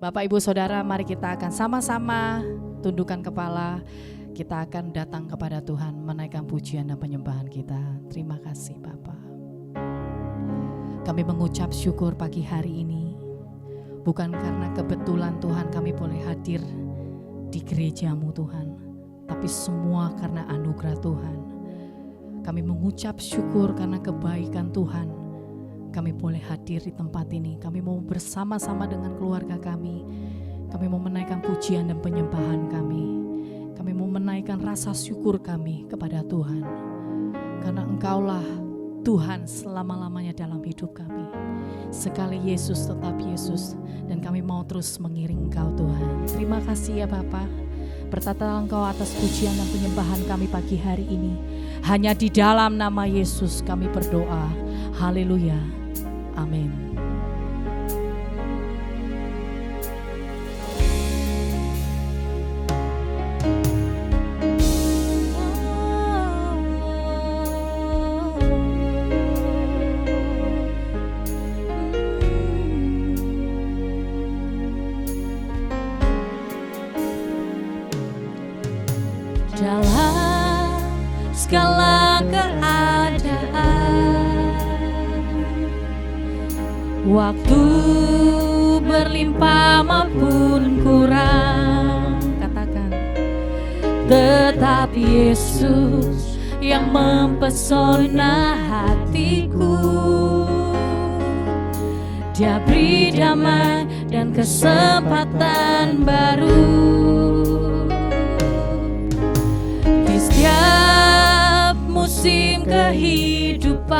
Bapak Ibu Saudara, mari kita akan sama-sama tundukkan kepala. Kita akan datang kepada Tuhan, menaikkan pujian dan penyembahan kita. Terima kasih Bapa. Kami mengucap syukur pagi hari ini, bukan karena kebetulan Tuhan kami boleh hadir di gereja-Mu Tuhan, tapi semua karena anugerah Tuhan. Kami mengucap syukur karena kebaikan Tuhan. Kami boleh hadir di tempat ini. Kami mau bersama-sama dengan keluarga kami. Kami mau menaikkan pujian dan penyembahan kami. Kami mau menaikkan rasa syukur kami kepada Tuhan. Karena Engkaulah Tuhan selama-lamanya dalam hidup kami. Sekali Yesus tetap Yesus. Dan kami mau terus mengiring Engkau Tuhan. Terima kasih ya Bapa. Bertatalah Engkau atas pujian dan penyembahan kami pagi hari ini. Hanya di dalam nama Yesus kami berdoa. Haleluya. Amin. Dalam segala keadaan, waktu berlimpah maupun kurang, Katakan, tetap Yesus yang mempesona hatiku. Dia beri damai dan kesempatan baru. Di setiap musim kehidupan,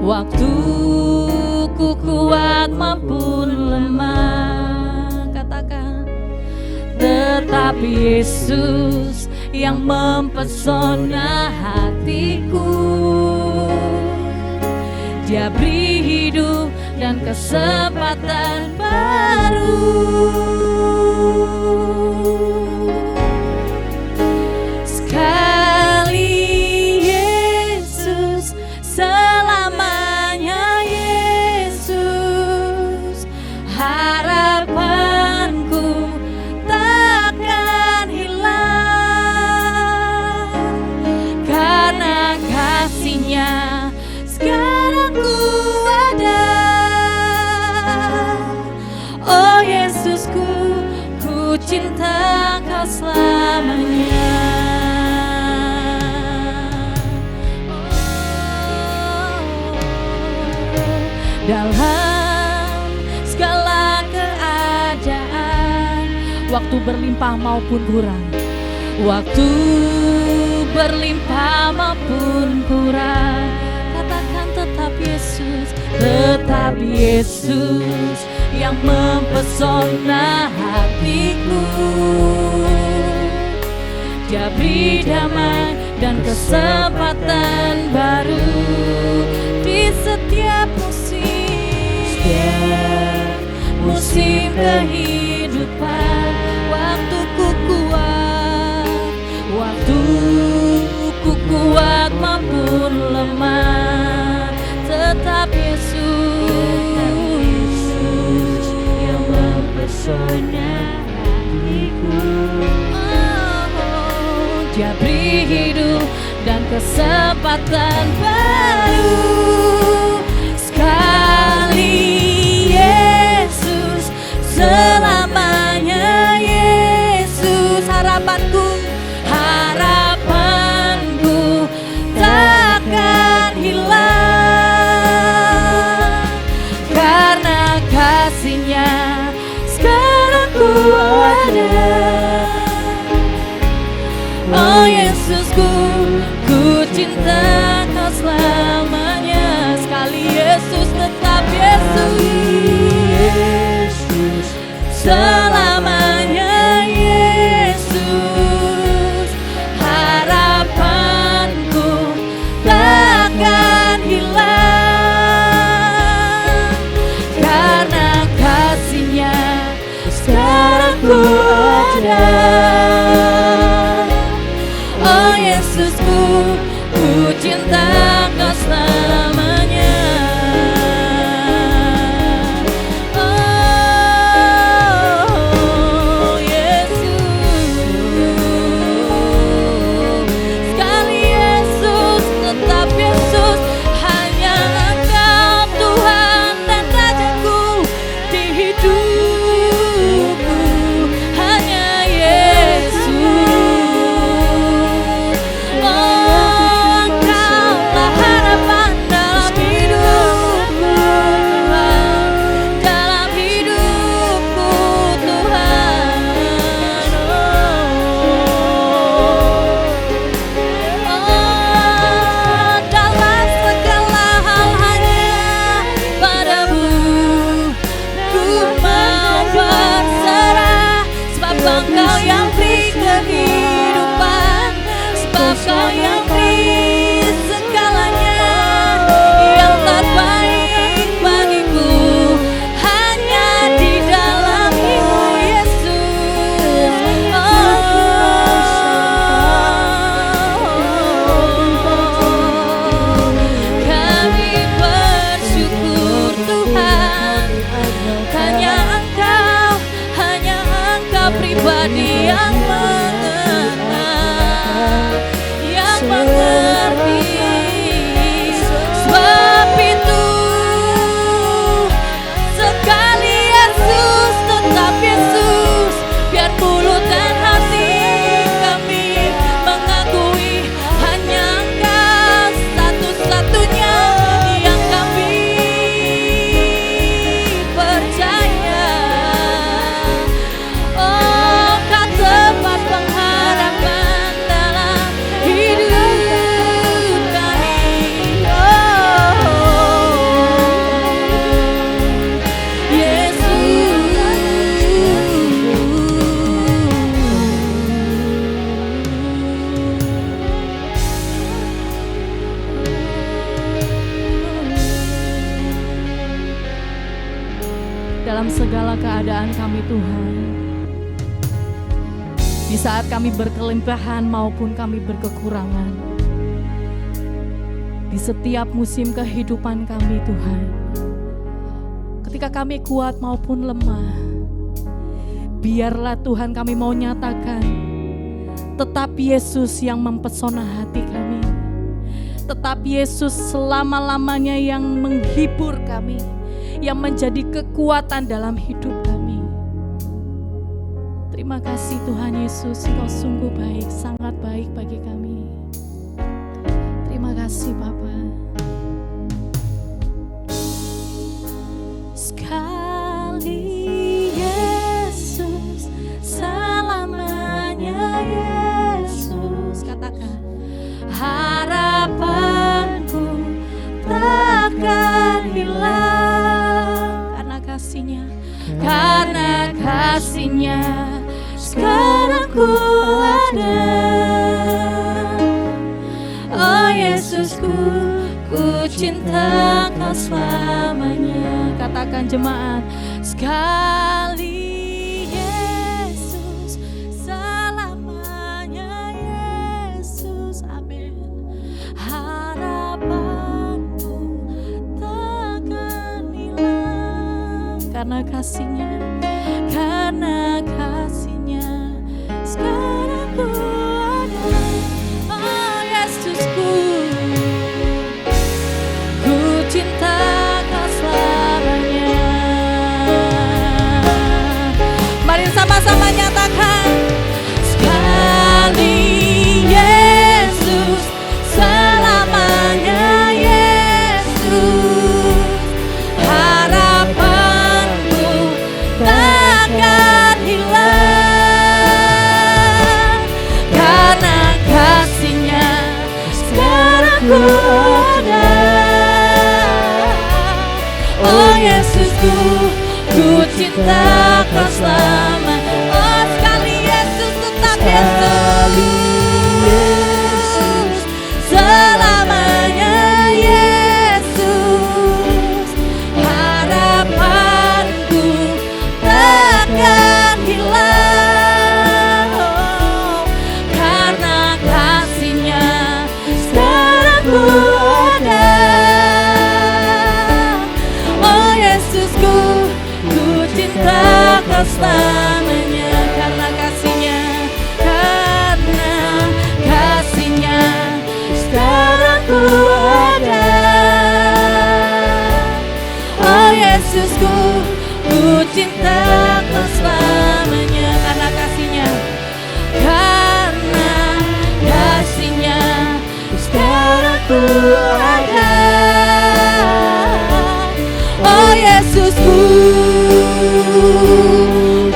waktuku kuat maupun lemah, katakan, tetap Yesus yang mempesona hatiku. Dia beri hidup dan kesempatan baru. Sekali Yesus, selamanya Yesus, harapanku takkan hilang. Karena kasih-Nya sekarang ku ada. Oh Yesusku, ku cinta Kau selamanya. Dalam segala keadaan, waktu berlimpah maupun kurang, waktu berlimpah maupun kurang, katakan tetap Yesus, tetap Yesus yang mempesona hatiku. Dia beri damai dan kesempatan baru di setiap musim kehidupan. Waktuku kuat maupun lemah, tetap Yesus yang mempesona hatiku. Dia beri hidup dan kesempatan baru. Sekali Yesus, selamanya Yesus, harapanku takkan hilang. Karena kasih-Nya sekarang ku ada. Oh Yesusku, ku cinta Kau selamanya. Sekali Yesus, tetap Yesus, selamanya Yesus, harapanku takkan hilang. Karena kasih-Nya sekarang ku ada. Oh Yesusku, ku cinta Kau selamanya. Engkau yang beri segalanya, yang terbaik bagiku hanya di dalam-Mu Yesus. Kami bersyukur Tuhan, hanya Engkau pribadi yang mengerti. Sebab itu sekali Yesus tetap Yesus, biar mulut dan hati kami mengakui hanya Engkau satu-satunya yang kami percaya. Oh, Kau tempat pengharapan dalam hidup kami. Dalam segala keadaan kami Tuhan, di saat kami berkelimpahan maupun kami berkekurangan, di setiap musim kehidupan kami Tuhan, ketika kami kuat maupun lemah, biarlah Tuhan kami mau nyatakan, tetap Yesus yang mempesona hati kami, tetap Yesus selama-lamanya yang menghibur kami, yang menjadi kekuatan dalam hidup kami. Terima kasih Tuhan Yesus, Engkau sungguh baik, sangat baik bagi kami. Terima kasih Bapa. Sekali Yesus, selamanya Yesus. Katakan, harapanku takkan hilang karena kasih-Nya sekarang ku ada. Oh Yesusku, ku cinta Kau selamanya. Katakan jemaat, sekali Yesus, selamanya Yesus. Amin. Harapanku takkan hilang karena kasih-Nya, karena kasih-Nya sekarang ku ada. Oh Yesusku, ku cinta Kau selamanya. Mari sama-sama nyatakan, sekali Yesus, selamanya Yesus. Harapanku takkan hilang karena kasih-Nya sekarang ku ada. Oh Yesusku, ku cinta Kau selamanya. Oh sekali Yesus, tetap Yesus, selamanya Yesus. Harapanku takkan hilang, karena kasih-Nya sekarang ku ada. Oh Yesusku, ku cinta Kau selamanya karena kasih-Nya, karena kasih-Nya sekarang ku ada. Oh Yesusku, ku cinta Kau selamanya karena kasih-Nya, karena kasih-Nya sekarang ku ada. Oh Yesusku,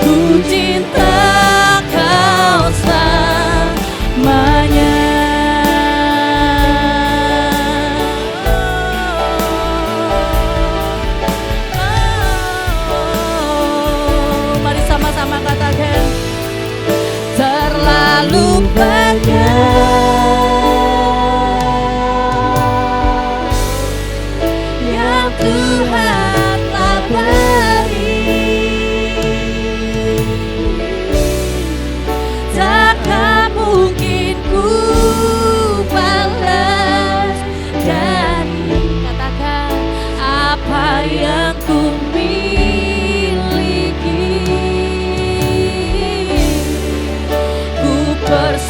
ku cinta Kau selamanya.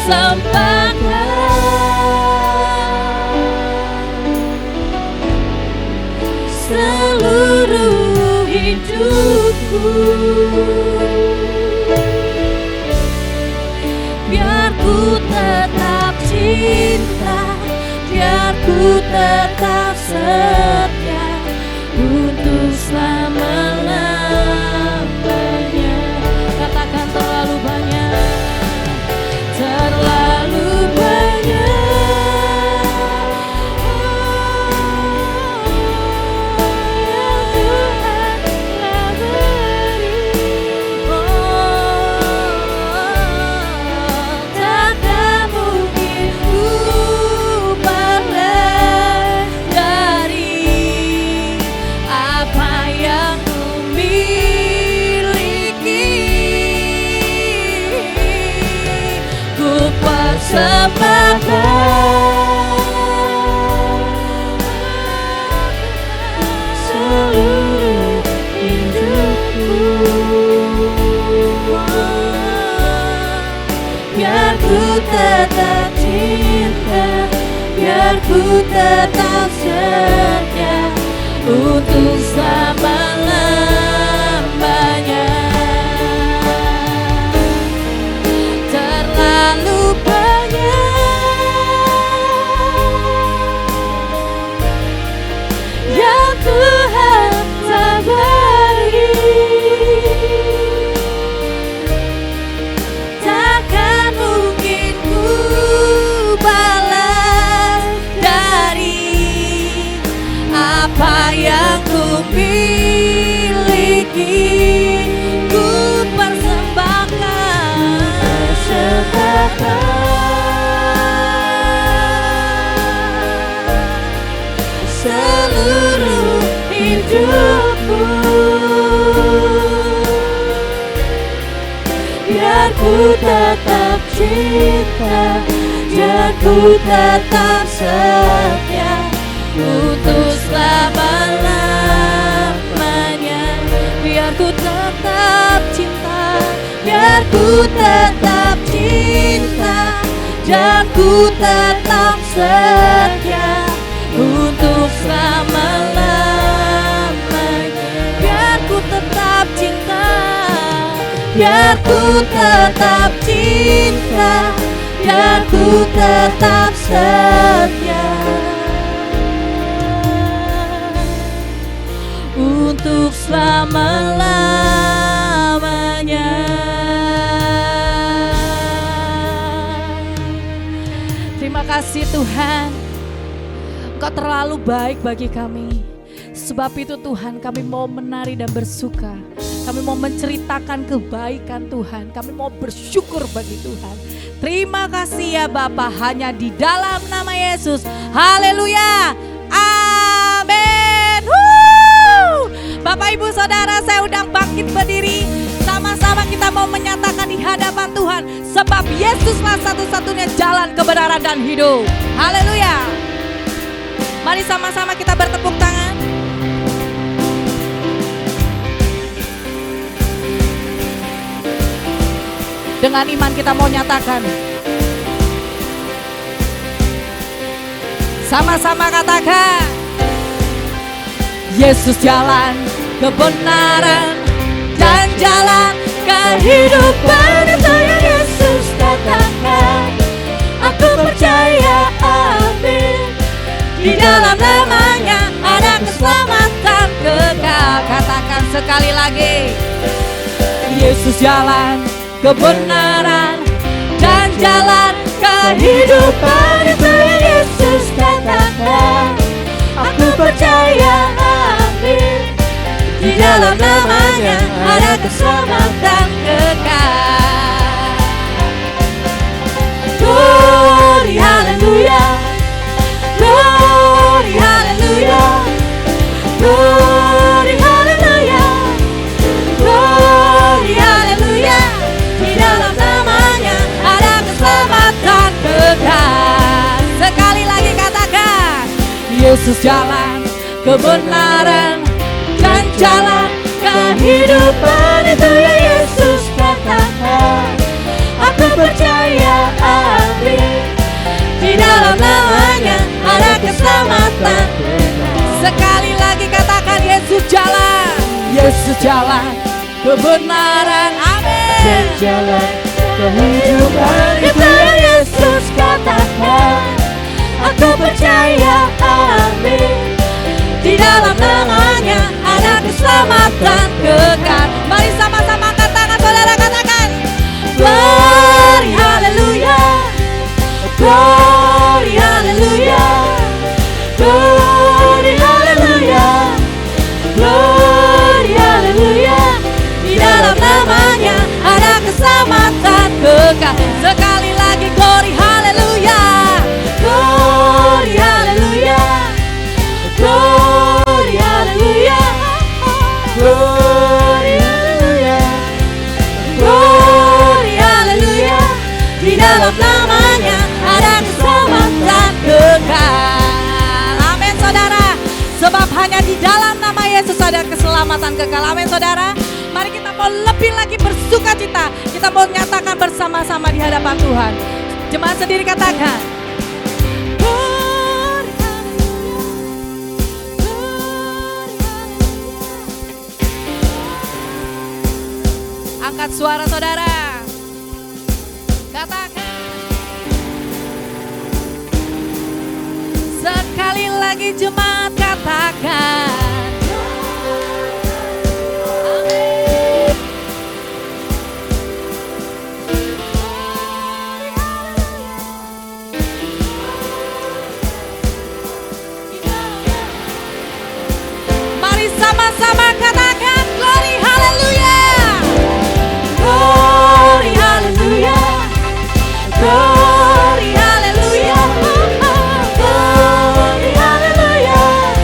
persembahkan seluruh hidupku, biar ku tetap cinta, biar ku tetap setia untuk selama-lamanya. Katakan terlalu banyak, terlalu banyak yang Tuhan telah beri. Takkan mungkin ku berlari dari apa yang ku miliki. Ku persembahkan seluruh hidupku, biar ku tetap cinta, biar ku tetap setia untuk selama-lamanya. Terlalu banyak yang Tuhan telah beri, takkan mungkin ku balas dari apa yang ku miliki. Ku persembahkan seluruh hidupku, biar ku tetap cinta, biar ku tetap setia untuk selama-lamanya. Biar ku tetap cinta, biar ku tetap cinta, dan ku tetap setia untuk selama-lamanya. Biar ku tetap cinta, biar ku tetap cinta, biar ku tetap setia untuk selama-lamanya. Terima kasih Tuhan, Engkau terlalu baik bagi kami. Sebab itu Tuhan, kami mau menari dan bersuka. Kami mau menceritakan kebaikan Tuhan. Kami mau bersyukur bagi Tuhan. Terima kasih ya Bapa, hanya di dalam nama Yesus. Haleluya. Amin. Bapak Ibu Saudara, saya undang bangkit berdiri. Sama-sama kita mau menyatakan di hadapan Tuhan. Sebab Yesuslah satu-satunya jalan kebenaran dan hidup. Haleluya. Mari sama-sama kita bertepuk tangan. Dengan iman kita mau nyatakan. Sama-sama katakan. Yesus jalan kebenaran dan jalan kehidupan. Itu yang Yesus katakan. Aku percaya, amin. Di dalam namanya ada keselamatan kekal. Katakan sekali lagi. Yesus jalan kebenaran dan jalan kehidupan. Itu yang Yesus katakan. Aku percaya, amin. Di dalam namanya ada keselamatan kekal. Glory, haleluya. Glory, haleluya. Glory, haleluya. Glory, haleluya. Di dalam namanya ada keselamatan kekal. Sekali lagi katakan. Yesus jalan kebenaran dan jalan kehidupan. Itu yang Yesus katakan. Aku percaya, amin. Di dalam namanya ada keselamatan. Sekali lagi katakan Yesus jalan. Yesus jalan kebenaran, amin. Jalan kehidupan Itu yang Yesus katakan. Aku percaya, amin. Di dalam namanya ada keselamatan kekal. Mari sama-sama katakan, saudara katakan. Glory hallelujah, glory hallelujah, glory hallelujah, glory hallelujah. Di dalam namanya ada keselamatan kekal. Sekali lagi glory hallelujah, glory hallelujah, glory hallelujah, glory hallelujah, glory hallelujah. Di dalam namanya ada keselamatan kekal. Amin saudara. Sebab hanya di dalam nama Yesus ada keselamatan kekal. Amin saudara. Mari kita mau lebih lagi bersuka cita. Kita mau nyatakan bersama-sama di hadapan Tuhan. Jemaat sendiri katakan. Glory hallelujah, glory hallelujah. Angkat suara saudara. Katakan. Sekali lagi jemaat katakan. Mari sama-sama katakan glory hallelujah, glory hallelujah, glory hallelujah, glory hallelujah,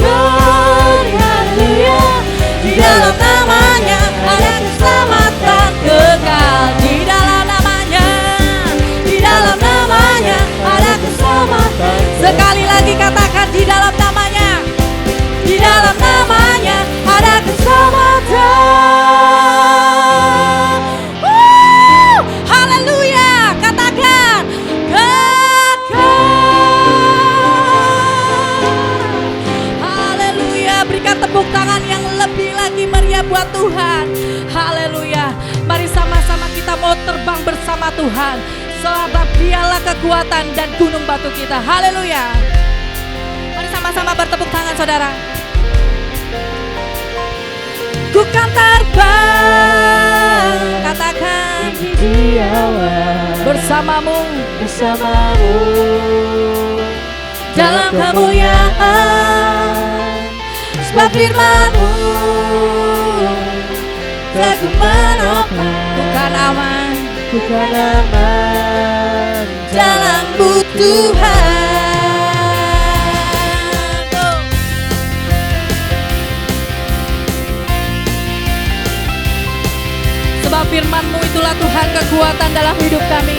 glory hallelujah. Di dalam namanya ada keselamatan kekal. Di dalam namanya, di dalam namanya ada keselamatan. Sekali lagi katakan di dalam namanya, di dalam namanya ada keselamatan. Haleluya, katakan kekal. Haleluya, berikan tepuk tangan yang lebih lagi meriah buat Tuhan. Haleluya, mari sama-sama kita mau terbang bersama Tuhan. Sebab dialah kekuatan dan gunung batu kita. Haleluya. Mari sama-sama bertepuk tangan saudara. Ku kan terbang, katakan di awan bersamamu, bersamamu dalam kemuliaan. Sebab firman-Mu teguh menopang. Bukan aman, bukan aman dalam butuhan. Sebab firman-Mu itulah Tuhan kekuatan dalam hidup kami.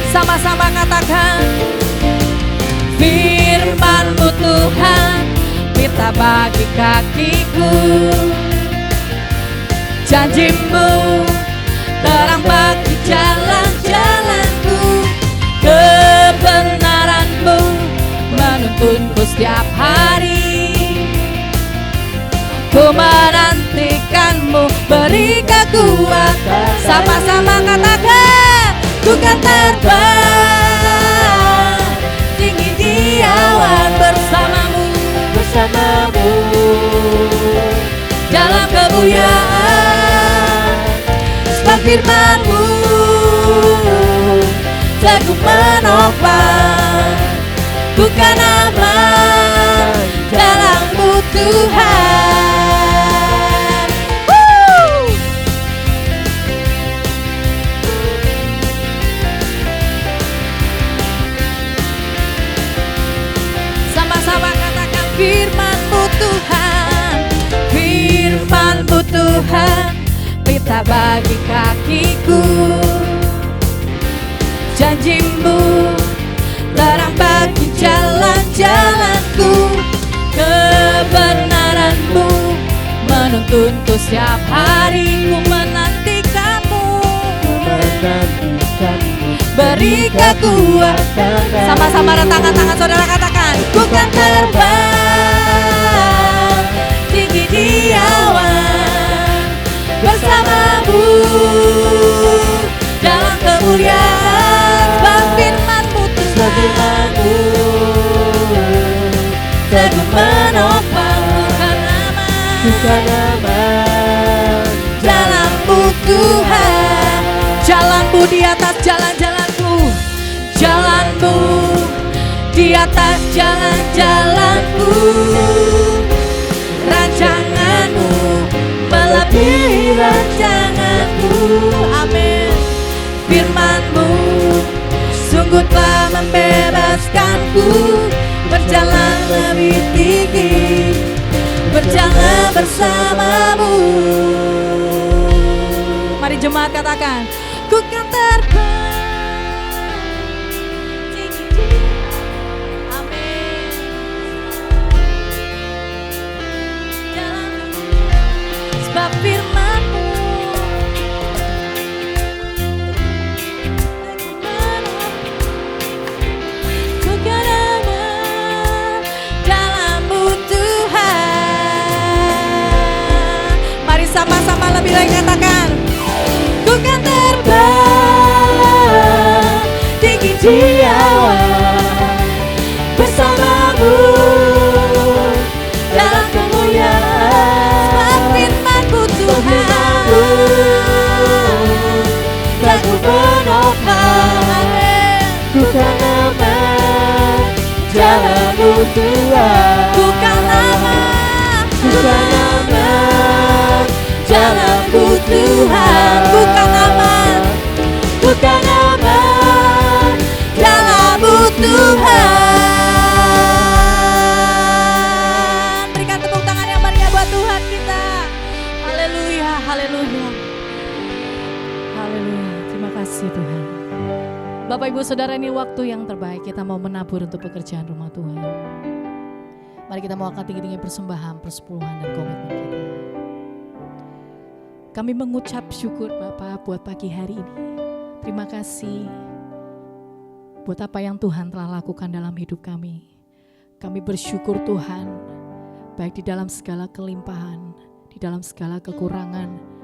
Sama-sama katakan. Firman-Mu Tuhan, pita bagi kakiku. Janji-Mu terang bagi jalan-jalanku. Kebenaran-Mu menuntunku setiap hari. Ku menantikan-Mu, beri kekuatan. Sama-sama katakan. Ku kan terbang tinggi di awan bersamamu, bersamamu dalam kemuliaan. Sebab firman-Mu teguh menopang. Bukan aman dalam-Mu Tuhan. Sama-sama katakan firman-Mu Tuhan, firman-Mu Tuhan, pita bagi kakiku. Janji-Mu terang bagi jalan-jalanku. Kebenaran-Mu menuntunku setiap hari. Ku menantikan-Mu, menanti beri kekuatan. Sama-sama rentangkan tangan saudara, katakan, ku kan terbang tinggi di awan bersamamu dalam kemuliaan. Sebab firman-Mu Tuhan teguh menopang, bukan aman jalan-Mu Tuhan. Jalan-Mu di atas jalan-jalanku, jalan-Mu di atas jalan-jalanku, rancangan-Mu melebihi rancanganku. Amin. Firman-Mu sungguh telah membebaskanku, berjalan lebih tinggi, berjalan bersama-Mu. Mari jemaat katakan, ku kan terbang tinggi. Amin. Jalan-Mu, sebab firman-Mu ku kan aman dalam-Mu Tuhan. Mari sama-sama lebih lagi katakan, ku kan terbang tinggi di awan bersama-Mu dalam kemuliaan. Sebab firman-Mu Tuhan teguh menopang, ku kan aman jalan-Mu Tuhan. Ku kan aman, ku kan aman jalan-Mu Tuhan. Ku kan aman, ku kan aman jalan-Mu Tuhan. Berikan tepuk tangan yang meriah buat Tuhan kita. Haleluya, haleluya, haleluya. Terima kasih Tuhan. Bapak Ibu Saudara, ini waktu yang terbaik kita mau menabur untuk pekerjaan rumah Tuhan. Mari kita mau angkat tinggi-tinggi persembahan, persepuluhan dan komitmen kita. Kami mengucap syukur Bapak buat pagi hari ini. Terima kasih buat apa yang Tuhan telah lakukan dalam hidup kami. Kami bersyukur Tuhan, baik di dalam segala kelimpahan, di dalam segala kekurangan,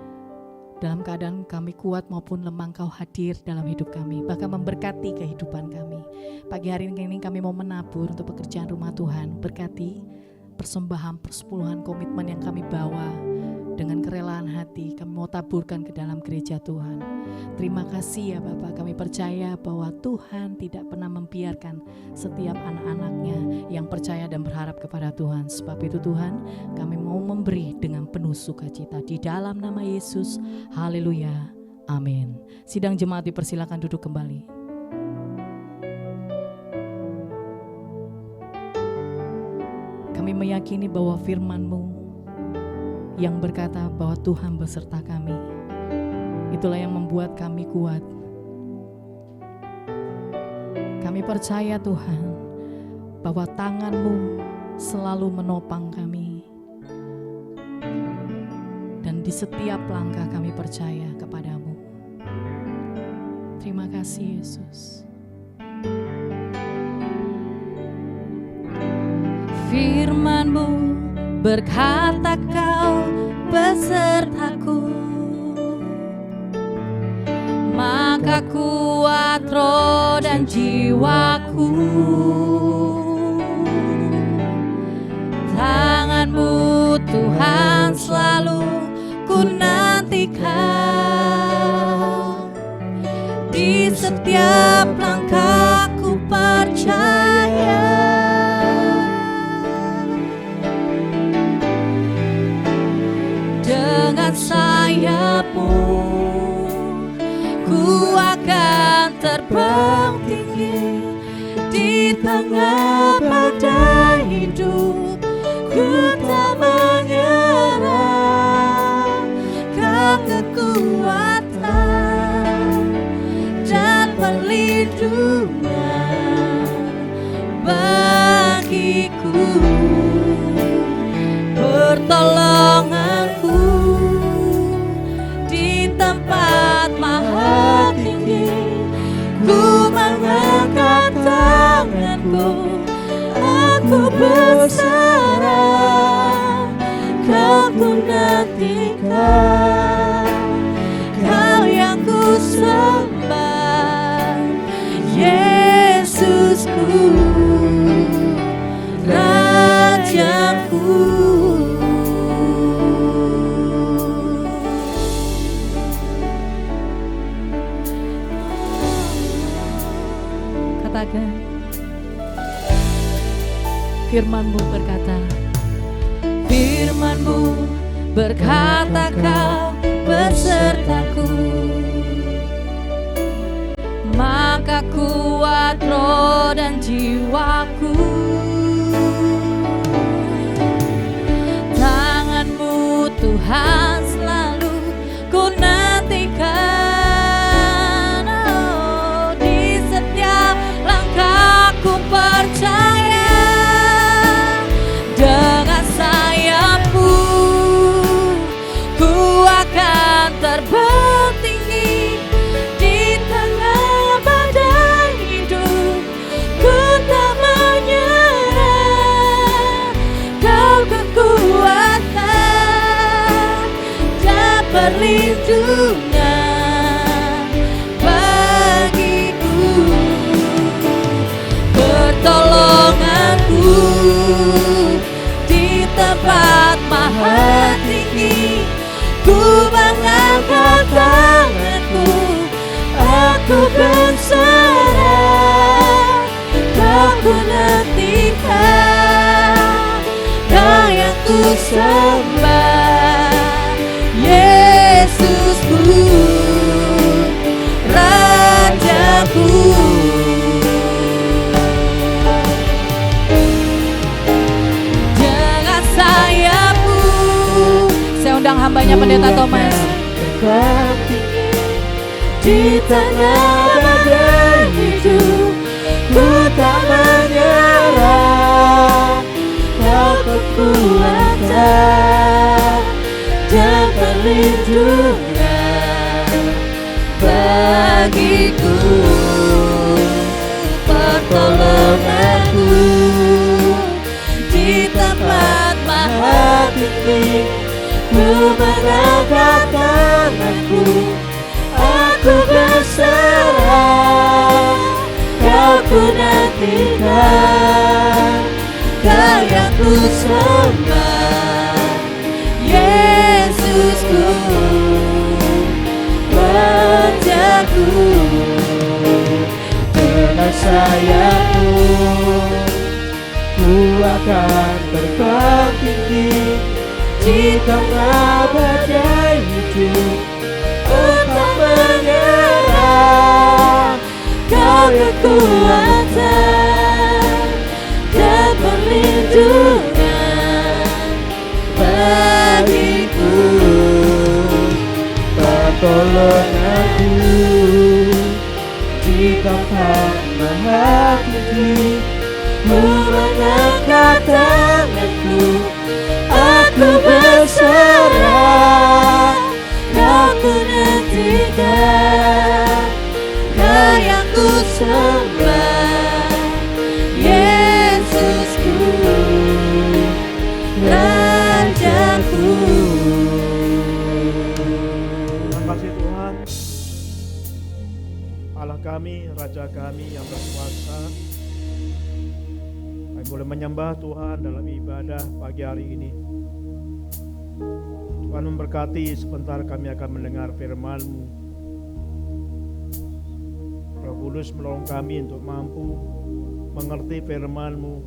dalam keadaan kami kuat maupun lemah, Engkau hadir dalam hidup kami, bahkan memberkati kehidupan kami. Pagi hari ini kami mau menabur untuk pekerjaan rumah Tuhan. Berkati persembahan, persepuluhan, komitmen yang kami bawa. Dengan kerelaan hati kami mau taburkan ke dalam gereja Tuhan. Terima kasih ya Bapak, kami percaya bahwa Tuhan tidak pernah membiarkan setiap anak-anaknya yang percaya dan berharap kepada Tuhan. Sebab itu Tuhan, kami mau memberi dengan penuh sukacita di dalam nama Yesus. Haleluya, amin. Sidang jemaat dipersilakan duduk kembali. Kami meyakini bahwa firman-Mu yang berkata bahwa Tuhan beserta kami, itulah yang membuat kami kuat. Kami percaya Tuhan bahwa tangan-Mu selalu menopang kami, dan di setiap langkah kami percaya kepada-Mu. Terima kasih Yesus. Firman-Mu berkata Kau besertaku, maka kuat roh dan jiwaku. Tangan-Mu Tuhan selalu ku nantikan, di setiap langkahku percaya. Dengan sayap-Mu ku akan terbang tinggi, di tengah badai hidup ku tak menyerah. Kau kekuatan dan perlindungan bagiku, pertolonganku di tempat maha tinggi. ku mengangkat tanganku, aku berserah, kau ku nantikan, kau yang ku sembah, Yesusku, Rajaku. Katakan, firman-Mu berkata, firman-Mu berkata kau besertaku, maka kuat roh dan jiwaku. Tangan-Mu Tuhan selalu ku nantikan, oh, di setiap langkahku percaya, dengan sayap-Mu ku akan terbang tinggi di tengah badai hidup. Ku tak menyerah, kau kekuatan dan perlindungan bagiku, pertolonganku di tempat maha tinggi. Ku mengangkat tanganku, aku berserah, kau ku nantikan, kau yang ku sembah, Yesusku, Rajaku. Dengan sayap-Mu, saya undang hambanya Pendeta Thomas, di tengah badai hidup, ku tak menyerah, kau kekuatan dan perlindungan bagiku, pertolonganku di tempat maha tinggi. Ku mengangkat tanganku, aku berserah, kau ku nantikan, kau yang ku sembah, Yesusku, Rajaku. Dengan sayap-Mu ku akan terbang tinggi di tengah badai hidup. Untuk menyerah, kau kekuatan dan perlindungan bagiku, Pertolonganku di tempat maha tinggi. ku mengangkat tanganku, aku berserah, kau ku nantikan, kau yang ku sembah, Yesusku, Rajaku. Terima kasih Tuhan, Allah kami, Raja kami yang berkuasa. Kami boleh menyembah Tuhan dalam ibadah pagi hari ini. Tuhan memberkati, sebentar kami akan mendengar firman-Mu. Roh Kudus menolong kami untuk mampu mengerti firman-Mu,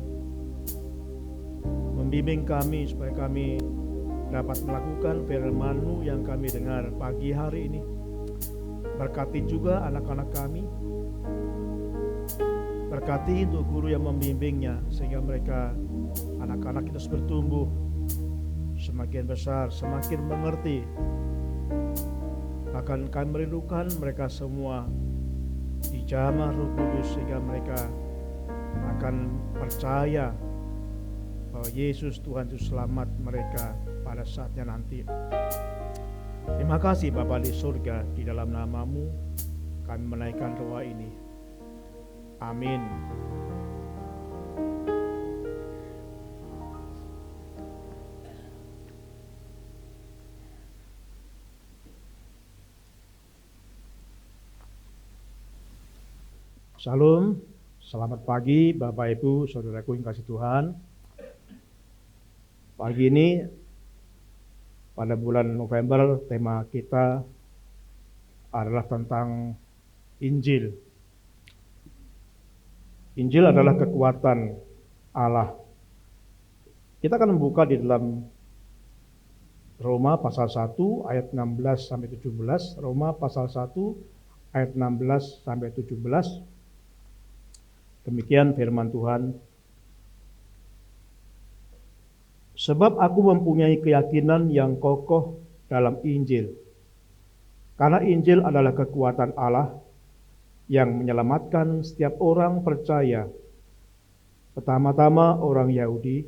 membimbing kami supaya kami dapat melakukan firman-Mu yang kami dengar pagi hari ini. Berkati juga anak-anak kami, berkati untuk guru yang membimbingnya, sehingga mereka, anak-anak itu bertumbuh semakin besar, semakin mengerti. Bahkan kami merindukan mereka semua dijamah Roh Kudus, sehingga mereka akan percaya bahwa Yesus Tuhan itu selamat mereka pada saatnya nanti. Terima kasih Bapa di surga, di dalam nama-Mu kami menaikkan doa ini. Amin. Salam, selamat pagi Bapak Ibu, Saudaraku yang kasih Tuhan. Pagi ini pada bulan November tema kita adalah tentang Injil. Injil adalah kekuatan Allah. Kita akan membuka di dalam Roma pasal 1 ayat 16 sampai 17. Roma pasal 1 ayat 16 sampai 17. Demikian firman Tuhan. Sebab aku mempunyai keyakinan yang kokoh dalam Injil. Karena Injil adalah kekuatan Allah yang menyelamatkan setiap orang percaya. Pertama-tama orang Yahudi,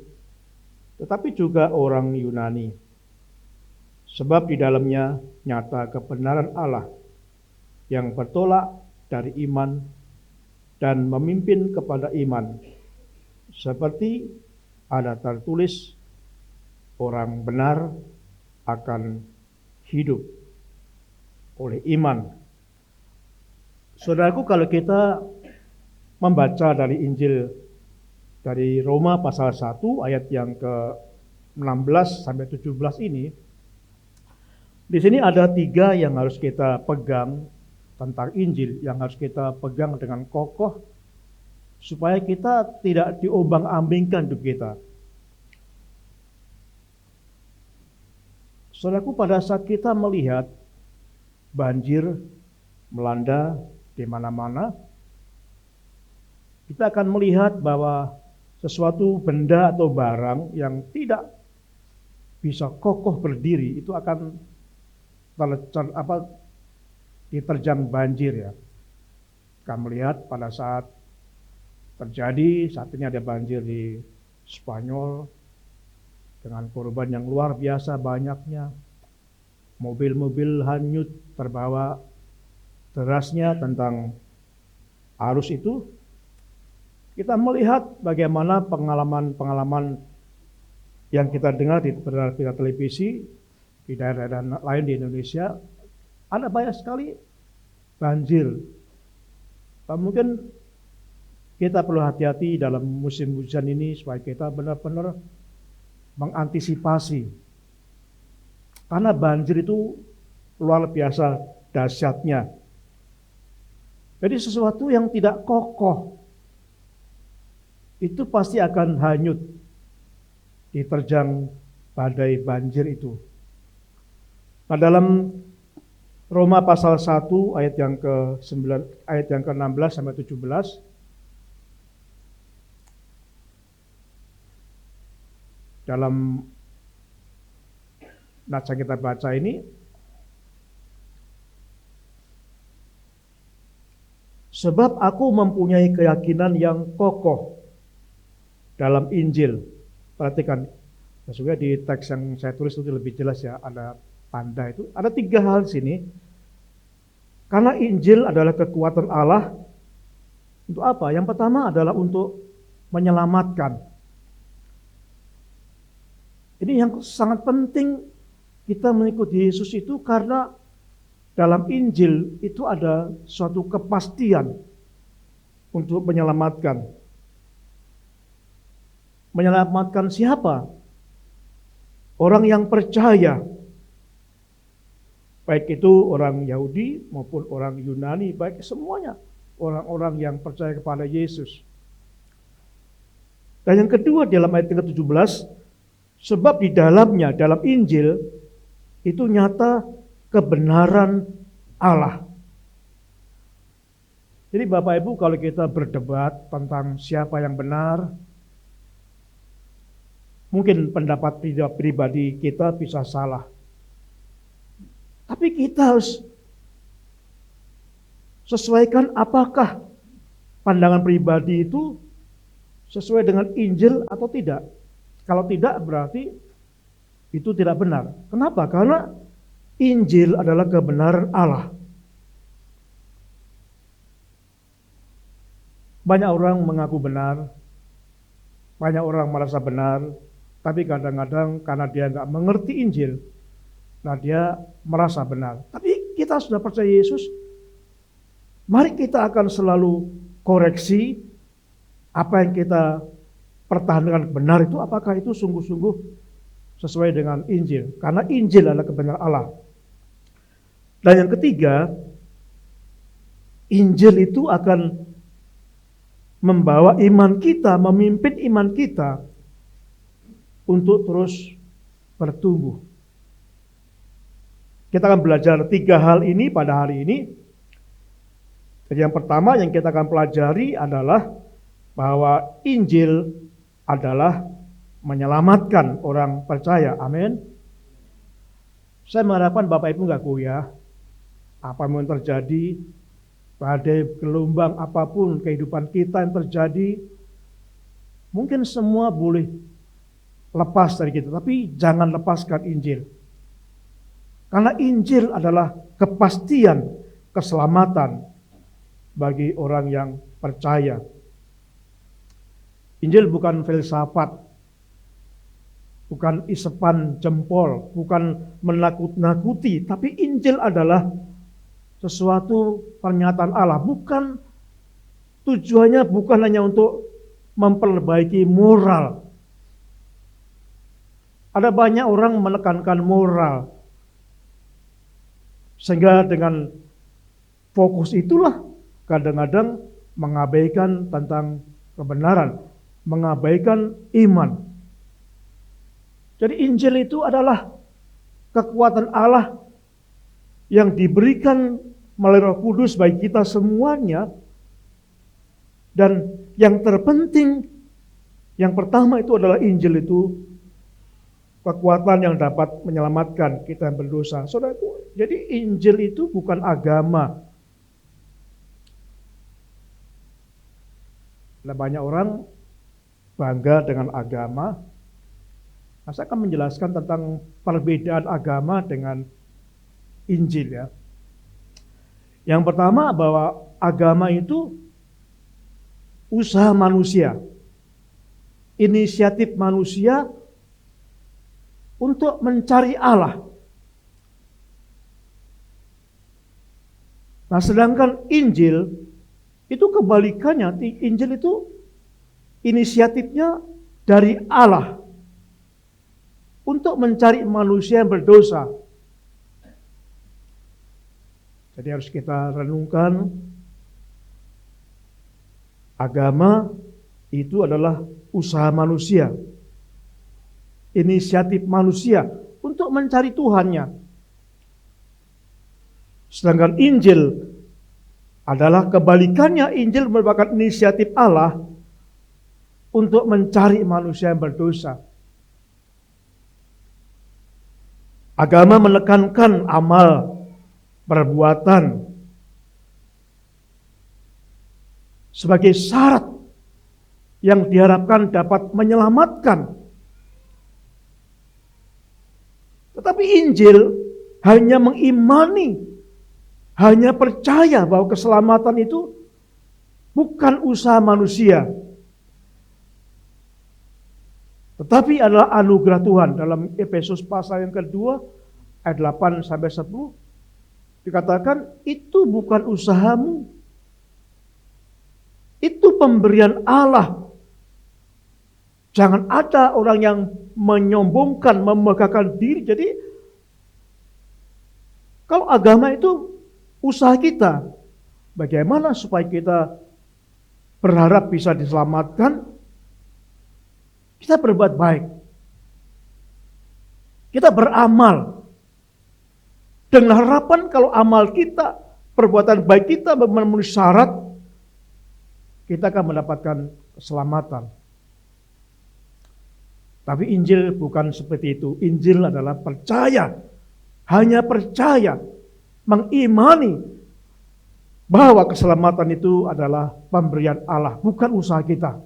tetapi juga orang Yunani. Sebab di dalamnya nyata kebenaran Allah yang bertolak dari iman dan memimpin kepada iman. Seperti ada tertulis, orang benar akan hidup oleh iman. Saudaraku, kalau kita membaca dari Injil dari Roma pasal 1 ayat yang ke-16 sampai 17 ini, di sini ada 3 yang harus kita pegang tentang Injil, yang harus kita pegang dengan kokoh supaya kita tidak diombang-ambingkan hidup kita. Saudaraku, pada saat kita melihat banjir melanda di mana-mana, kita akan melihat bahwa sesuatu benda atau barang yang tidak bisa kokoh berdiri itu akan diterjang banjir ya. Kita melihat pada saat terjadi, saat ini ada banjir di Spanyol dengan korban yang luar biasa banyaknya. Mobil-mobil hanyut terbawa derasnya tentang arus itu. Kita melihat bagaimana pengalaman-pengalaman yang kita dengar di berita televisi di daerah-daerah lain di Indonesia. Ada banyak sekali banjir. Mungkin kita perlu hati-hati dalam musim hujan ini supaya kita benar-benar mengantisipasi. Karena banjir itu luar biasa dahsyatnya. Jadi sesuatu yang tidak kokoh itu pasti akan hanyut diterjang badai banjir itu. Nah, dalam Roma pasal 1 ayat yang ke-9 ayat yang ke-16 sampai 17. Dalam nats yang kita baca ini, sebab aku mempunyai keyakinan yang kokoh dalam Injil. Perhatikan, sesuai di teks yang saya tulis itu lebih jelas ya, ada tanda itu. Ada 3 hal di sini. Karena Injil adalah kekuatan Allah untuk apa? Yang pertama adalah untuk menyelamatkan. Ini yang sangat penting kita mengikuti Yesus itu karena dalam Injil itu ada suatu kepastian untuk menyelamatkan. Menyelamatkan siapa? Orang yang percaya. Baik itu orang Yahudi maupun orang Yunani, baik semuanya orang-orang yang percaya kepada Yesus. Dan yang kedua dalam ayat ke-17, sebab di dalamnya, dalam Injil, itu nyata kebenaran Allah. Jadi Bapak Ibu, kalau kita berdebat tentang siapa yang benar, mungkin pendapat pribadi kita bisa salah. Tapi kita harus sesuaikan apakah pandangan pribadi itu sesuai dengan Injil atau tidak. Kalau tidak berarti itu tidak benar. Kenapa? Karena Injil adalah kebenaran Allah. Banyak orang mengaku benar, banyak orang merasa benar, tapi kadang-kadang karena dia nggak mengerti Injil, nah dia merasa benar. Tapi kita sudah percaya Yesus, mari kita akan selalu koreksi apa yang kita pertahankan benar itu, apakah itu sungguh-sungguh sesuai dengan Injil. Karena Injil adalah kebenaran Allah. Dan yang ketiga, Injil itu akan membawa iman kita, memimpin iman kita untuk terus bertumbuh. Kita akan belajar 3 hal ini pada hari ini. Jadi yang pertama yang kita akan pelajari adalah bahwa Injil adalah menyelamatkan orang percaya. Amin. Saya mengharapkan Bapak Ibu nggak goyah. Apa yang terjadi, badai, gelombang apapun kehidupan kita yang terjadi, mungkin semua boleh lepas dari kita, tapi jangan lepaskan Injil. Karena Injil adalah kepastian keselamatan bagi orang yang percaya. Injil bukan filsafat, bukan isepan jempol, bukan menakut-nakuti, tapi Injil adalah sesuatu pernyataan Allah. Bukan, tujuannya bukan hanya untuk memperbaiki moral. Ada banyak orang menekankan moral, sehingga dengan fokus itulah kadang-kadang mengabaikan tentang kebenaran, mengabaikan iman. Jadi Injil itu adalah kekuatan Allah yang diberikan melalui Roh Kudus bagi kita semuanya. Dan yang terpenting, yang pertama itu adalah Injil itu kekuatan yang dapat menyelamatkan kita yang berdosa. Saudaraku, jadi Injil itu bukan agama. Ada banyak orang bangga dengan agama. Nah, saya akan menjelaskan tentang perbedaan agama dengan Injil ya. Yang pertama bahwa agama itu usaha manusia, inisiatif manusia untuk mencari Allah. Nah, sedangkan Injil itu kebalikannya. Injil itu inisiatifnya dari Allah untuk mencari manusia yang berdosa. Jadi harus kita renungkan, agama itu adalah usaha manusia, inisiatif manusia untuk mencari Tuhannya. Sedangkan Injil adalah kebalikannya. Injil merupakan inisiatif Allah untuk mencari manusia yang berdosa. Agama menekankan amal, perbuatan sebagai syarat yang diharapkan dapat menyelamatkan. Tetapi Injil hanya mengimani, hanya percaya bahwa keselamatan itu bukan usaha manusia, tetapi adalah anugerah Tuhan. Dalam Efesus pasal yang kedua ayat 8 sampai 10 dikatakan itu bukan usahamu, itu pemberian Allah. Jangan ada orang yang menyombongkan, memegahkan diri. Jadi kalau agama itu usaha kita, bagaimana supaya kita berharap bisa diselamatkan? Kita berbuat baik, kita beramal dengan harapan kalau amal kita, perbuatan baik kita memenuhi syarat, kita akan mendapatkan keselamatan. Tapi Injil bukan seperti itu. Injil adalah percaya, hanya percaya, mengimani bahwa keselamatan itu adalah pemberian Allah, bukan usaha kita.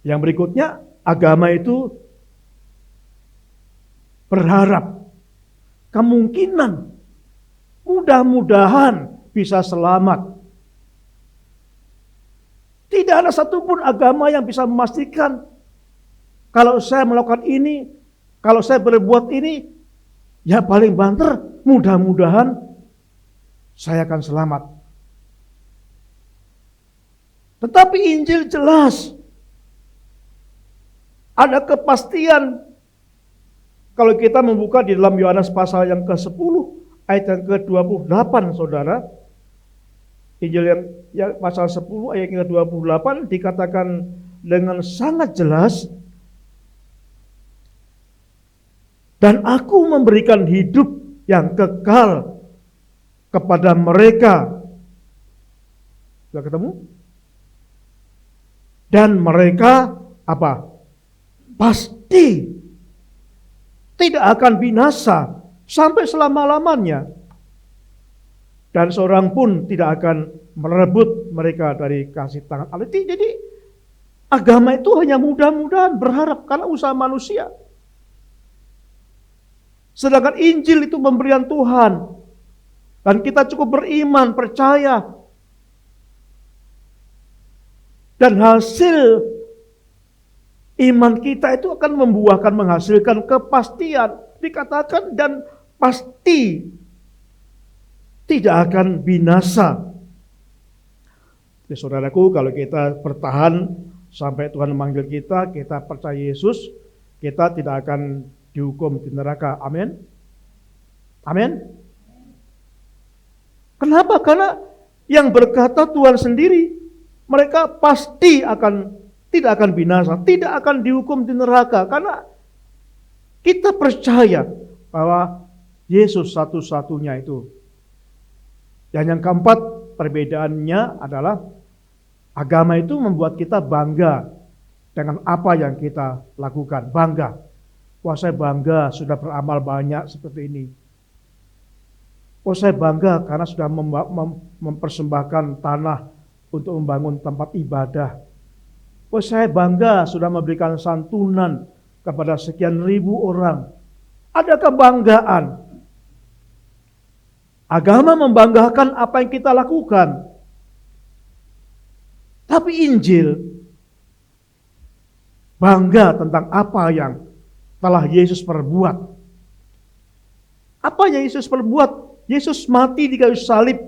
Yang berikutnya, agama itu berharap kemungkinan mudah-mudahan bisa selamat. Tidak ada satupun agama yang bisa memastikan kalau saya melakukan ini, kalau saya berbuat ini, ya paling banter mudah-mudahan saya akan selamat. Tetapi Injil jelas. Ada kepastian. Kalau kita membuka di dalam Yohanes pasal yang ke-10 ayat yang ke-28, Saudara. Injil yang pasal 10 ayat yang ke-28 dikatakan dengan sangat jelas, dan aku memberikan hidup yang kekal kepada mereka. Sudah ketemu? Dan mereka apa? Pasti tidak akan binasa sampai selama-lamanya. Dan seorang pun tidak akan merebut mereka dari kasih tangan Allah. Jadi agama itu hanya mudah-mudahan berharap karena usaha manusia. Sedangkan Injil itu pemberian Tuhan. Dan kita cukup beriman, percaya. Dan hasil iman kita itu akan membuahkan, menghasilkan kepastian. Dikatakan dan pasti tidak akan binasa. Jadi saudaraku, kalau kita bertahan sampai Tuhan memanggil kita, kita percaya Yesus, kita tidak akan dihukum di neraka. Amin. Amin. Kenapa? Karena yang berkata Tuhan sendiri, mereka pasti tidak akan binasa, tidak akan dihukum di neraka. Karena kita percaya bahwa Yesus satu-satunya itu. Dan yang keempat, perbedaannya adalah agama itu membuat kita bangga dengan apa yang kita lakukan. Bangga. Wah, saya bangga sudah beramal banyak seperti ini. Oh, saya bangga karena sudah mempersembahkan tanah untuk membangun tempat ibadah. Oh, saya bangga sudah memberikan santunan kepada sekian ribu orang. Ada kebanggaan. Agama membanggakan apa yang kita lakukan. Tapi Injil bangga tentang apa yang telah Yesus perbuat. Apa yang Yesus perbuat? Yesus mati di kayu salib.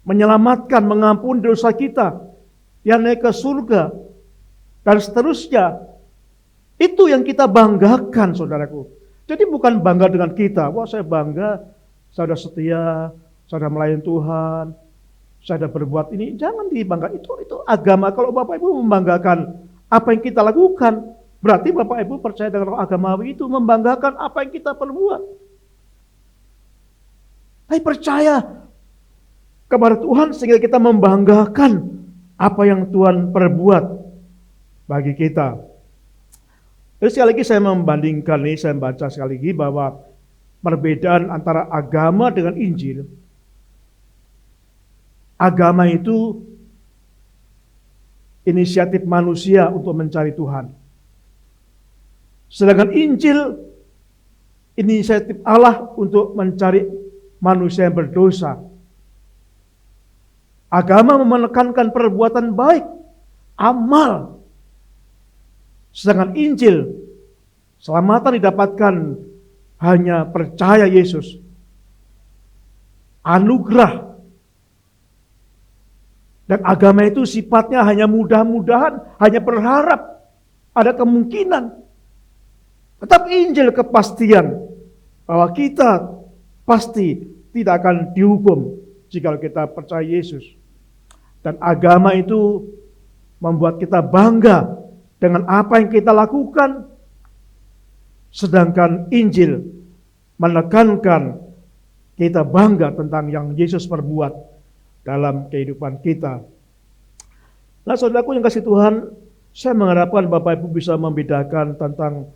Menyelamatkan, mengampuni dosa kita. Dia naik ke surga. Dan seterusnya. Itu yang kita banggakan, saudaraku. Jadi bukan bangga dengan kita. Wah, saya bangga, saya sudah setia, saya sudah melayani Tuhan, saya sudah berbuat ini. Jangan dibanggakan. Itu agama. Kalau Bapak Ibu membanggakan apa yang kita lakukan, berarti Bapak Ibu percaya dengan roh agamawi itu membanggakan apa yang kita perbuat. Tapi percaya kepada Tuhan sehingga kita membanggakan apa yang Tuhan perbuat bagi kita. Jadi sekali lagi saya membandingkan ini, saya membaca sekali lagi bahwa perbedaan antara agama dengan Injil. Agama itu inisiatif manusia untuk mencari Tuhan. Sedangkan Injil inisiatif Allah untuk mencari manusia yang berdosa. Agama menekankan perbuatan baik, amal. Sedangkan Injil, selamatan didapatkan hanya percaya Yesus. Anugerah. Dan agama itu sifatnya hanya mudah-mudahan, hanya berharap. Ada kemungkinan. Tetapi Injil kepastian bahwa kita pasti tidak akan dihukum jika kita percaya Yesus. Dan agama itu membuat kita bangga dengan apa yang kita lakukan. Sedangkan Injil menekankan kita bangga tentang yang Yesus perbuat dalam kehidupan kita. Nah, saudaraku yang kasih Tuhan, saya mengharapkan Bapak Ibu bisa membedakan tentang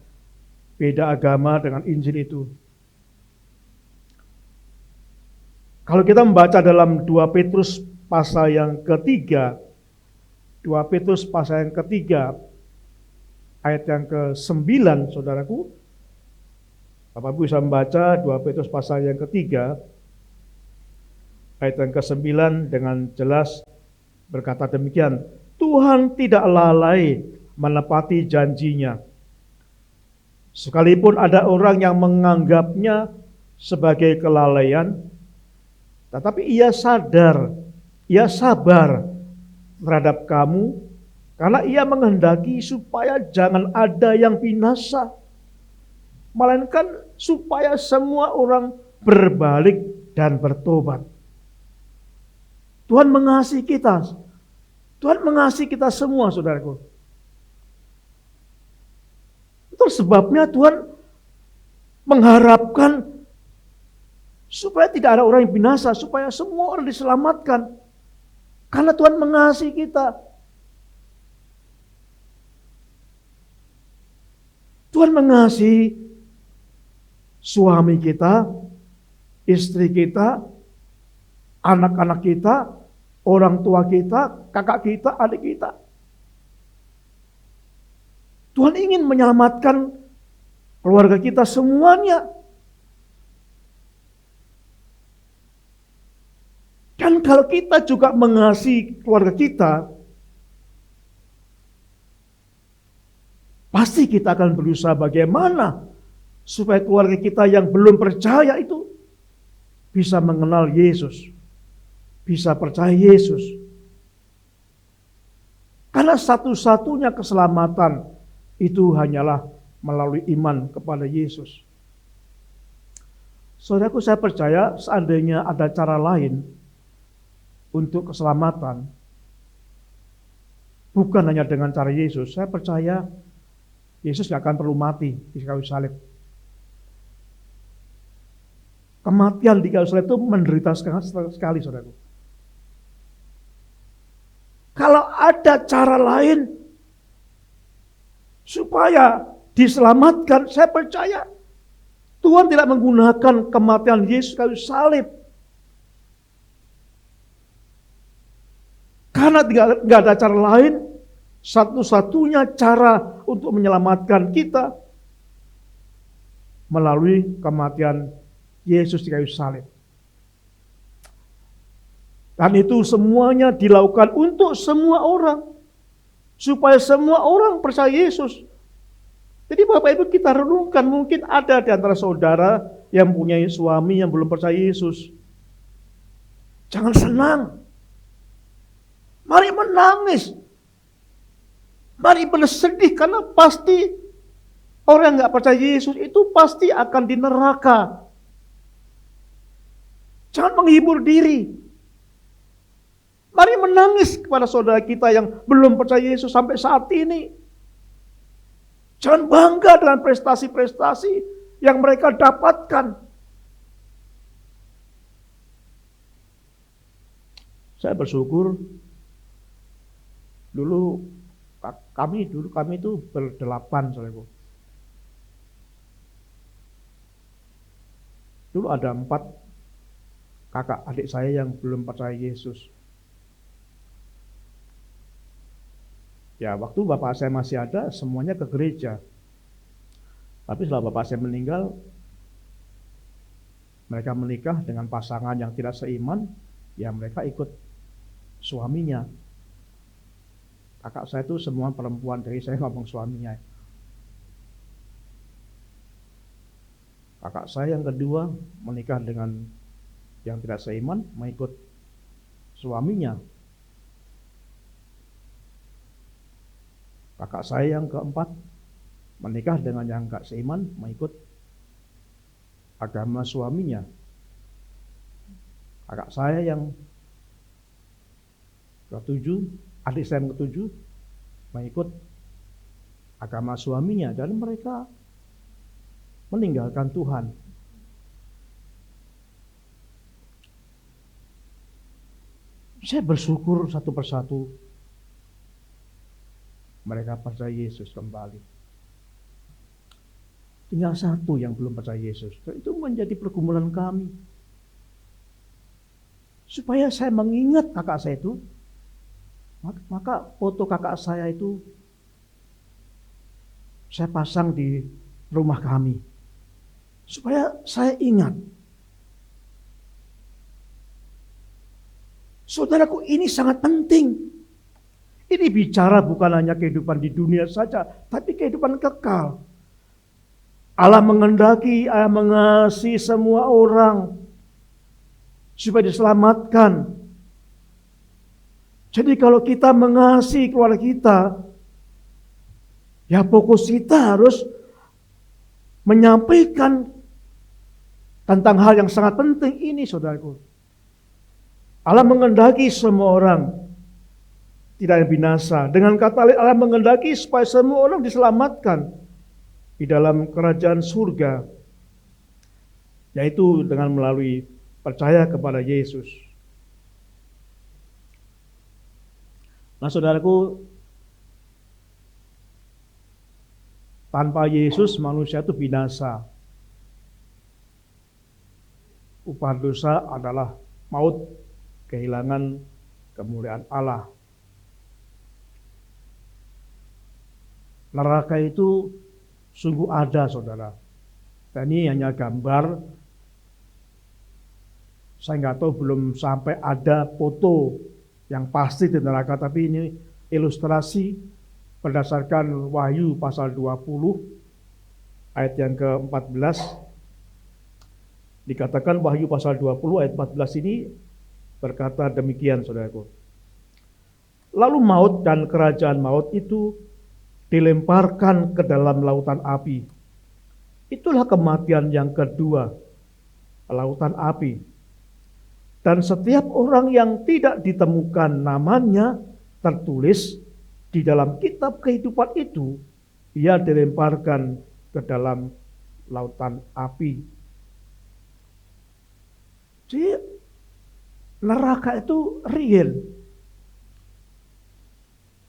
beda agama dengan Injil itu. Kalau kita membaca dalam 2 Petrus pasal yang ketiga, 2 Petrus pasal yang ketiga, ayat yang ke-9, saudaraku, Bapak Ibu bisa membaca 2 Petrus pasal yang ketiga, ayat yang ke-9 dengan jelas berkata demikian, Tuhan tidak lalai menepati janjinya. Sekalipun ada orang yang menganggapnya sebagai kelalaian, tetapi ia sadar, ia sabar terhadap kamu, karena ia menghendaki supaya jangan ada yang binasa, melainkan supaya semua orang berbalik dan bertobat. Tuhan mengasihi kita. Tuhan mengasihi kita semua, saudaraku. Itu sebabnya Tuhan mengharapkan supaya tidak ada orang yang binasa, supaya semua orang diselamatkan. Karena Tuhan mengasihi kita. Tuhan mengasihi suami kita, istri kita, anak-anak kita, orang tua kita, kakak kita, adik kita. Tuhan ingin menyelamatkan keluarga kita semuanya. Dan kalau kita juga mengasihi keluarga kita, pasti kita akan berusaha bagaimana supaya keluarga kita yang belum percaya itu bisa mengenal Yesus, bisa percaya Yesus. Karena satu-satunya keselamatan itu hanyalah melalui iman kepada Yesus. Saudaraku, saya percaya seandainya ada cara lain untuk keselamatan, bukan hanya dengan cara Yesus, saya percaya Yesus gak akan perlu mati di kayu salib. Kematian di kayu salib itu menderita sekali, saudaraku. Kalau ada cara lain supaya diselamatkan, saya percaya Tuhan tidak menggunakan kematian Yesus kayu salib. Karena tidak ada cara lain, satu-satunya cara untuk menyelamatkan kita melalui kematian Yesus di kayu salib. Dan itu semuanya dilakukan untuk semua orang, supaya semua orang percaya Yesus. Jadi Bapak Ibu, kita renungkan, mungkin ada di antara saudara yang punya suami yang belum percaya Yesus. Jangan senang. Mari menangis. Mari bersedih, karena pasti orang yang gak percaya Yesus itu pasti akan di neraka. Jangan menghibur diri. Mari menangis kepada saudara kita yang belum percaya Yesus sampai saat ini. Jangan bangga dengan prestasi-prestasi yang mereka dapatkan. Saya bersyukur dulu kami itu berdelapan, saudaraku. Dulu ada 4 kakak adik saya yang belum percaya Yesus. Ya, waktu bapak saya masih ada, semuanya ke gereja. Tapi setelah bapak saya meninggal, mereka menikah dengan pasangan yang tidak seiman, ya mereka ikut suaminya. Kakak saya itu semua perempuan, jadi saya ngomong suaminya. Kakak saya yang kedua menikah dengan yang tidak seiman, mengikut suaminya. Kakak saya yang keempat menikah dengan yang gak seiman, mengikut agama suaminya. Kakak saya yang ketujuh, adik saya yang ketujuh, mengikut agama suaminya, dan mereka meninggalkan Tuhan. Saya bersyukur satu persatu mereka percaya Yesus kembali. Tinggal satu yang belum percaya Yesus. Itu menjadi pergumulan kami. Supaya saya mengingat kakak saya itu, maka foto kakak saya itu saya pasang di rumah kami. supaya saya ingat. Saudaraku, ini sangat penting. Ini bicara bukan hanya kehidupan di dunia saja, tapi kehidupan kekal. Allah mengendaki, Allah mengasihi semua orang supaya diselamatkan. Jadi kalau kita mengasihi keluarga kita, ya fokus kita harus menyampaikan tentang hal yang sangat penting ini, saudaraku. Allah mengendaki semua orang tidak binasa. Dengan kata lain, Allah mengendaki supaya semua orang diselamatkan di dalam kerajaan surga, yaitu dengan melalui percaya kepada Yesus. Nah, saudaraku, tanpa Yesus manusia itu binasa. Upah dosa adalah maut, kehilangan kemuliaan Allah. Neraka itu sungguh ada, saudara. Dan ini hanya gambar. Saya nggak tahu, belum sampai ada foto yang pasti di neraka, tapi ini ilustrasi berdasarkan Wahyu pasal 20 ayat yang ke-14. Dikatakan Wahyu pasal 20 ayat 14 ini berkata demikian, saudaraku. Lalu maut dan kerajaan maut itu dilemparkan ke dalam lautan api. Itulah kematian yang kedua, lautan api. Dan setiap orang yang tidak ditemukan namanya tertulis di dalam kitab kehidupan itu, ia dilemparkan ke dalam lautan api. Jadi neraka itu real.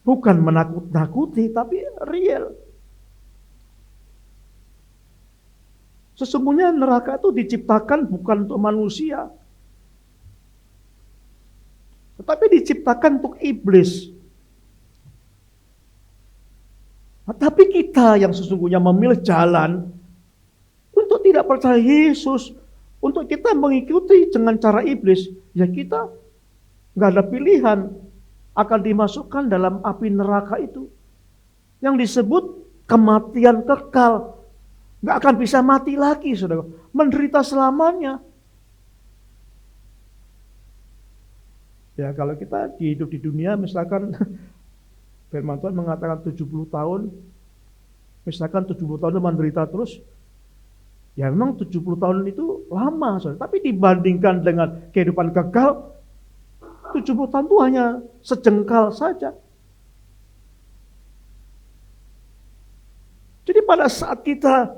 Bukan menakut-nakuti, tapi real. Sesungguhnya neraka itu diciptakan bukan untuk manusia, tetapi diciptakan untuk iblis. Tapi kita yang sesungguhnya memilih jalan untuk tidak percaya Yesus, untuk kita mengikuti dengan cara iblis, ya kita nggak ada pilihan, akan dimasukkan dalam api neraka itu, yang disebut kematian kekal. Nggak akan bisa mati lagi, saudara, menderita selamanya. Ya kalau kita hidup di dunia, misalkan firman Tuhan mengatakan 70 tahun, misalkan 70 tahun menderita terus, ya memang 70 tahun itu lama, saudara. Tapi dibandingkan dengan kehidupan kekal, 70 tahun itu hanya sejengkal saja. Jadi pada saat kita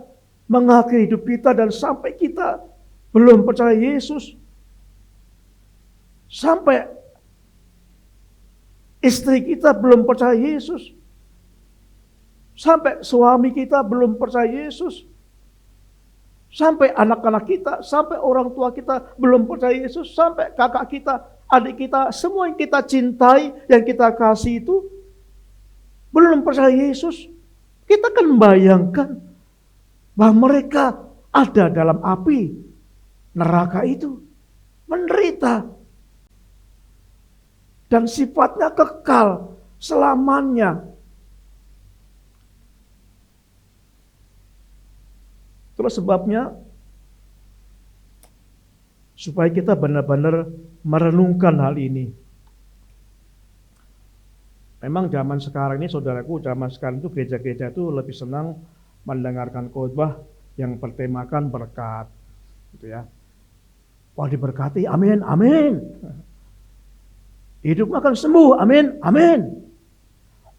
mengakhiri hidup kita dan sampai kita belum percaya Yesus, sampai istri kita belum percaya Yesus, sampai suami kita belum percaya Yesus, sampai anak-anak kita, sampai orang tua kita belum percaya Yesus, sampai kakak kita, adik kita, semua yang kita cintai, yang kita kasih itu belum percaya Yesus, kita kan membayangkan bahwa mereka ada dalam api neraka itu, menderita, dan sifatnya kekal selamanya. Terus sebabnya supaya kita benar-benar merenungkan hal ini. Memang zaman sekarang ini, saudaraku, zaman sekarang itu gereja-gereja itu lebih senang mendengarkan khotbah yang bertemakan berkat, gitu ya. Wah, diberkati, amin, amin. Hidupmu akan sembuh, amin, amin.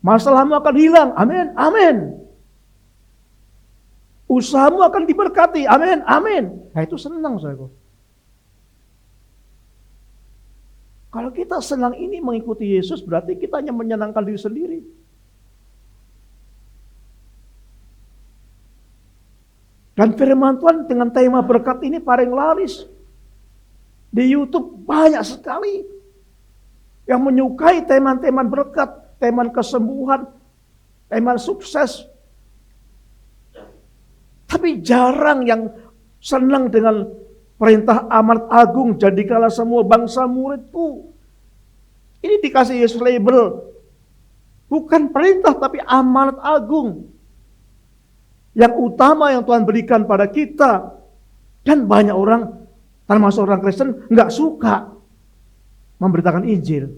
Masalahmu akan hilang, amin, amin. Usahamu akan diberkati, amin, amin. Nah itu senang, saudaraku. Kalau kita senang ini mengikuti Yesus, berarti kita hanya menyenangkan diri sendiri. Dan firman Tuhan dengan tema berkat ini paling laris. Di YouTube banyak sekali yang menyukai tema-tema berkat, tema kesembuhan, tema sukses. Tapi jarang yang senang dengan perintah amanat agung, jadikanlah semua bangsa muridku. Ini dikasih Yesus label, bukan perintah tapi amanat agung. Yang utama yang Tuhan berikan pada kita. Dan banyak orang, termasuk orang Kristen, nggak suka memberitakan Injil.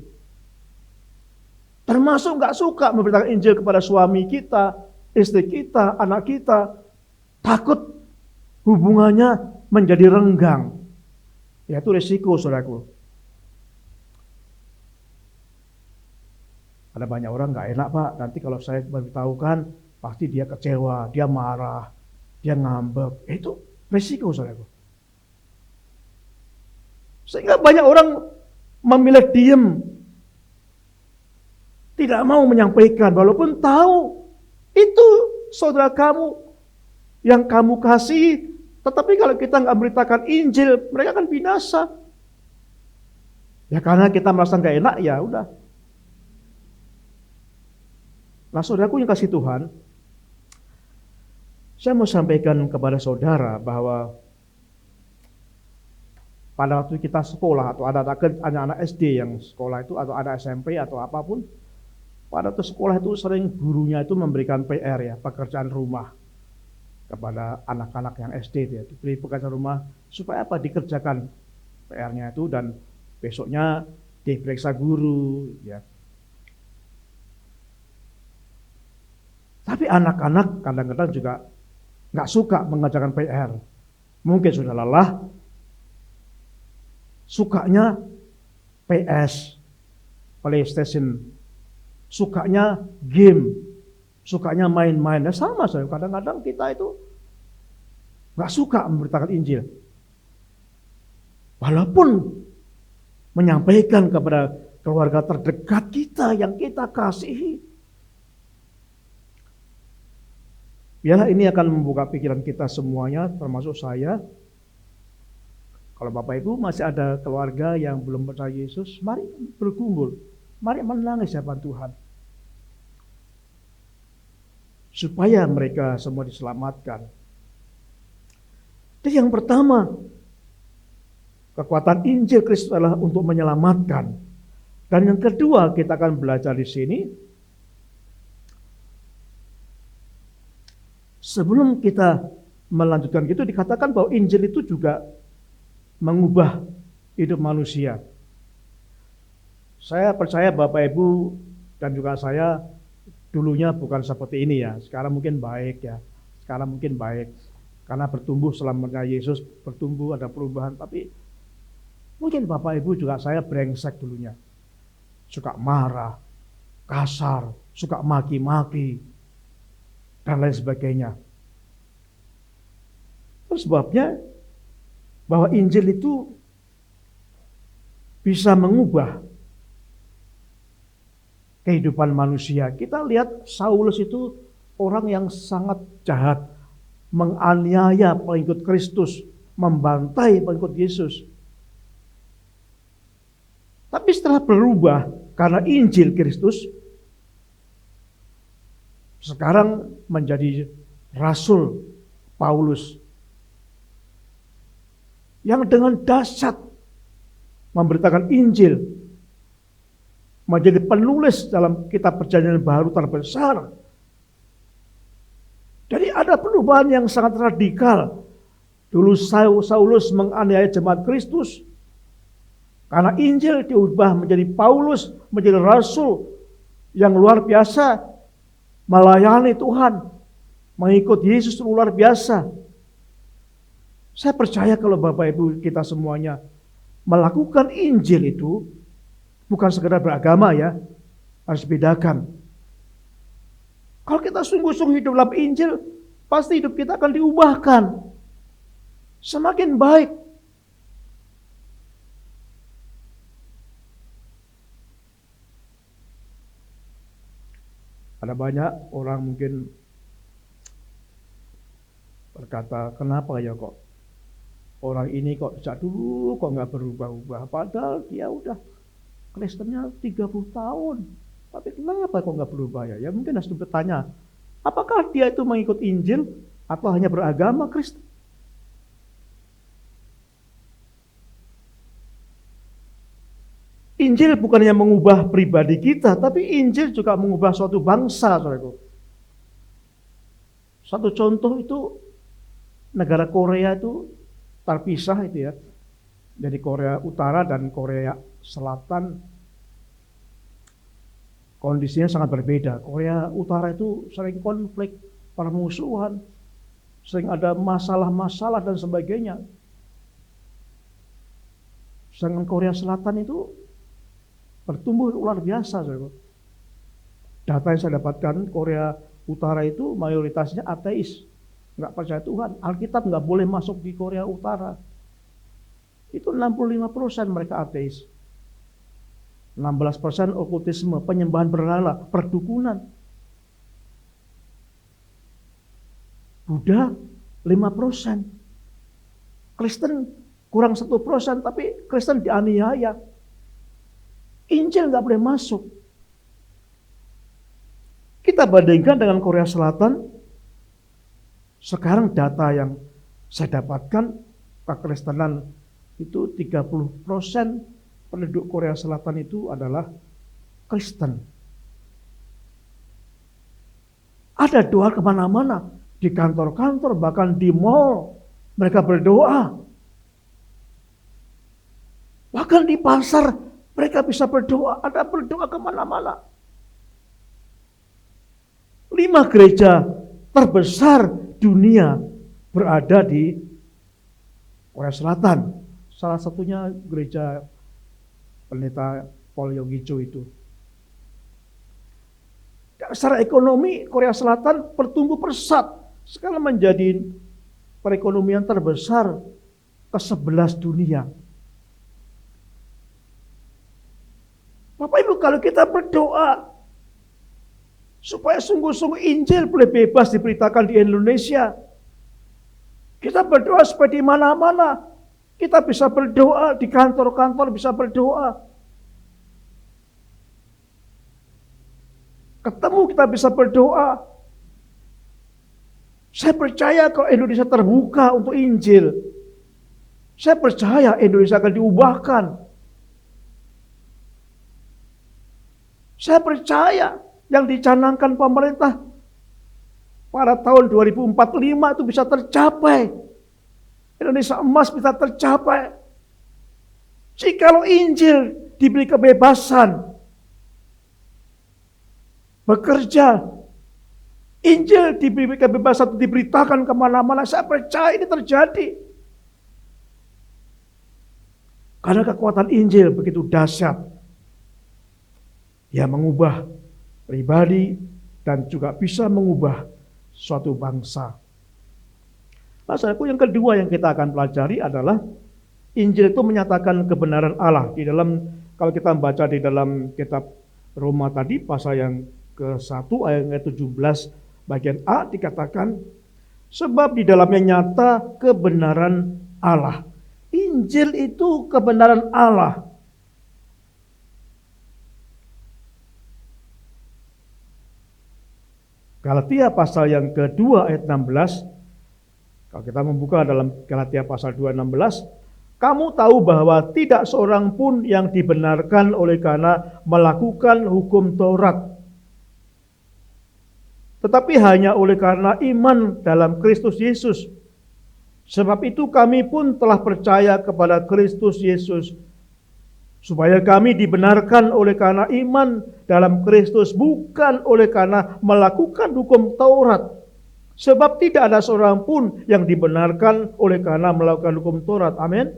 Termasuk nggak suka memberitakan Injil kepada suami kita, istri kita, anak kita. Takut hubungannya menjadi renggang. Ya, itu resiko, saudaraku. Ada banyak orang nggak enak, Pak. Nanti kalau saya memberitahukan, pasti dia kecewa, dia marah, dia ngambek. Itu resiko, saudaraku. Sehingga banyak orang memilih diam. Tidak mau menyampaikan, walaupun tahu itu saudara kamu yang kamu kasih. Tetapi kalau kita nggak memberitakan Injil, mereka akan binasa. Ya karena kita merasa nggak enak, ya udah. Nah, saudaraku yang kasih Tuhan, saya mau sampaikan kepada saudara bahwa pada waktu kita sekolah atau ada anak-anak SD yang sekolah itu atau ada SMP atau apapun, pada waktu sekolah itu sering gurunya itu memberikan PR ya, pekerjaan rumah kepada anak-anak yang SD ya, diberi pekerjaan rumah supaya apa? Dikerjakan PR-nya itu dan besoknya diperiksa guru ya. Tapi anak-anak kadang-kadang juga nggak suka mengerjakan PR. Mungkin sudah lelah, sukanya PS, PlayStation, sukanya game, sukanya main-main. Nah, sama saja. Kadang-kadang kita itu nggak suka memberitakan Injil, walaupun menyampaikan kepada keluarga terdekat kita yang kita kasihi. Biarlah ini akan membuka pikiran kita semuanya, termasuk saya. Kalau Bapak Ibu masih ada keluarga yang belum percaya Yesus, mari berkumpul, mari menangis di hadapan Tuhan. Supaya mereka semua diselamatkan. Dan yang pertama, kekuatan Injil Kristus adalah untuk menyelamatkan. Dan yang kedua, kita akan belajar di sini. Sebelum kita melanjutkan gitu, dikatakan bahwa Injil itu juga mengubah hidup manusia. Saya percaya Bapak Ibu dan juga saya dulunya bukan seperti ini ya. Sekarang mungkin baik ya. Sekarang mungkin baik. Karena bertumbuh selamanya Yesus, bertumbuh ada perubahan. Tapi mungkin Bapak Ibu juga saya brengsek dulunya. Suka marah, kasar, suka maki-maki, dan lain sebagainya. Terus sebabnya bahwa Injil itu bisa mengubah kehidupan manusia. Kita lihat Saulus itu orang yang sangat jahat, menganiaya pengikut Kristus, membantai pengikut Yesus. Tapi setelah berubah karena Injil Kristus, sekarang menjadi Rasul Paulus yang dengan dahsyat memberitakan Injil, menjadi penulis dalam kitab Perjanjian Baru terbesar. Jadi ada perubahan yang sangat radikal. Dulu Saulus menganiaya jemaat Kristus, karena Injil diubah menjadi Paulus, menjadi Rasul yang luar biasa, melayani Tuhan, mengikut Yesus luar biasa. Saya percaya kalau Bapak Ibu kita semuanya melakukan Injil itu, bukan sekedar beragama ya, harus bedakan. Kalau kita sungguh-sungguh hidup dalam Injil, pasti hidup kita akan diubahkan. Semakin baik. Ada banyak orang mungkin berkata, kenapa ya kok orang ini kok sejak dulu kok nggak berubah-ubah, padahal dia udah Kristennya 30 tahun, tapi kenapa kok nggak berubah ya? Ya mungkin harus bertanya, apakah dia itu mengikut Injil atau hanya beragama Kristen? Injil bukannya mengubah pribadi kita, tapi Injil juga mengubah suatu bangsa, saudaraku. Satu contoh itu negara Korea itu terpisah itu ya. Jadi Korea Utara dan Korea Selatan kondisinya sangat berbeda. Korea Utara itu sering konflik, permusuhan, sering ada masalah-masalah dan sebagainya. Sedangkan Korea Selatan itu bertumbuh luar biasa. Data yang saya dapatkan, Korea Utara itu mayoritasnya ateis, nggak percaya Tuhan. Alkitab nggak boleh masuk di Korea Utara. Itu 65% mereka ateis. 16% okultisme, penyembahan berhala, perdukunan. Buddha 5%. Kristen kurang 1%, tapi Kristen dianiaya. Injil nggak boleh masuk. Kita bandingkan dengan Korea Selatan. Sekarang data yang saya dapatkan, kekristenan itu 30% penduduk Korea Selatan itu adalah Kristen. Ada doa kemana-mana, di kantor-kantor, bahkan di mall, mereka berdoa. Bahkan di pasar, mereka bisa berdoa, ada berdoa kemana-mana. 5 gereja terbesar dunia berada di Korea Selatan. Salah satunya gereja Pendeta Paul Yonggi Cho itu. Dan secara ekonomi Korea Selatan bertumbuh pesat. Sekarang menjadi perekonomian terbesar ke-11 dunia. Bapak Ibu, kalau kita berdoa supaya sungguh-sungguh Injil boleh bebas diberitakan di Indonesia. Kita berdoa supaya di mana-mana kita bisa berdoa, di kantor-kantor bisa berdoa. Ketemu kita bisa berdoa. Saya percaya kalau Indonesia terbuka untuk Injil, saya percaya Indonesia akan diubahkan. Saya percaya yang dicanangkan pemerintah pada tahun 2045 itu bisa tercapai. Indonesia emas bisa tercapai. Jikalau Injil diberi kebebasan bekerja, Injil diberi kebebasan diberitakan kemana-mana, saya percaya ini terjadi. Karena kekuatan Injil begitu dahsyat. Ia mengubah pribadi dan juga bisa mengubah suatu bangsa. Masalahku yang kedua yang kita akan pelajari adalah Injil itu menyatakan kebenaran Allah. Di dalam, kalau kita membaca di dalam kitab Roma tadi pasal yang ke-1 ayat 17 bagian A dikatakan, sebab di dalamnya nyata kebenaran Allah. Injil itu kebenaran Allah. Galatia pasal yang kedua ayat 16. Kalau kita membuka dalam Galatia pasal 2:16, kamu tahu bahwa tidak seorang pun yang dibenarkan oleh karena melakukan hukum Taurat, tetapi hanya oleh karena iman dalam Kristus Yesus. Sebab itu kami pun telah percaya kepada Kristus Yesus, supaya kami dibenarkan oleh karena iman dalam Kristus, bukan oleh karena melakukan hukum Taurat. Sebab tidak ada seorang pun yang dibenarkan oleh karena melakukan hukum Taurat. Amin.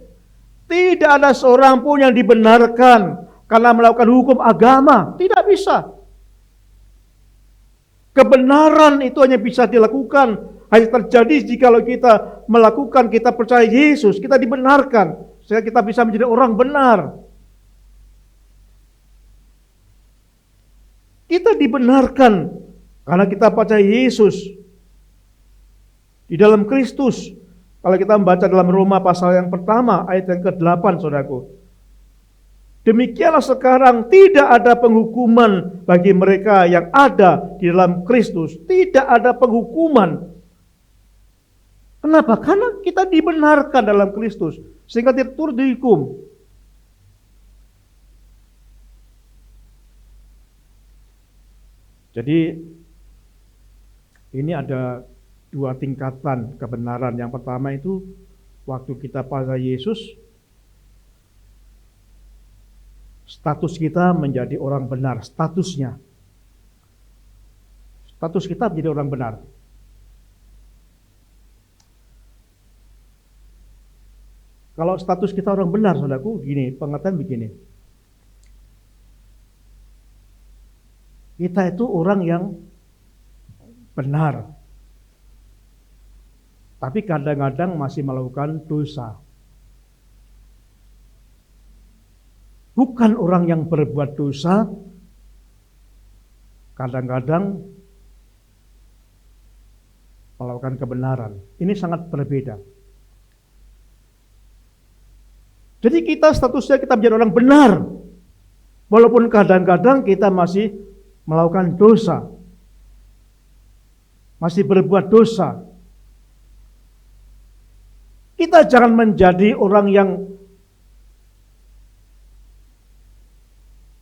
Tidak ada seorang pun yang dibenarkan karena melakukan hukum agama. Tidak bisa. Kebenaran itu hanya bisa dilakukan, hanya terjadi jikalau kita melakukan, kita percaya Yesus, kita dibenarkan. Sehingga kita bisa menjadi orang benar. Kita dibenarkan karena kita percaya Yesus. Di dalam Kristus, kalau kita membaca dalam Roma pasal yang pertama, ayat yang ke-8, saudaraku. Demikianlah sekarang tidak ada penghukuman bagi mereka yang ada di dalam Kristus. Tidak ada penghukuman. Kenapa? Karena kita dibenarkan dalam Kristus, sehingga tidak turut dihukum. Jadi ini ada dua tingkatan kebenaran. Yang pertama itu waktu kita pada Yesus, status kita menjadi orang benar, statusnya. Status kita menjadi orang benar. Kalau status kita orang benar, saudaraku, gini, pengertian begini. Kita itu orang yang benar. Tapi kadang-kadang masih melakukan dosa. Bukan orang yang berbuat dosa, kadang-kadang melakukan kebenaran. Ini sangat berbeda. Jadi kita statusnya kita menjadi orang benar. Walaupun kadang-kadang kita masih melakukan dosa. Masih berbuat dosa. Kita jangan menjadi orang yang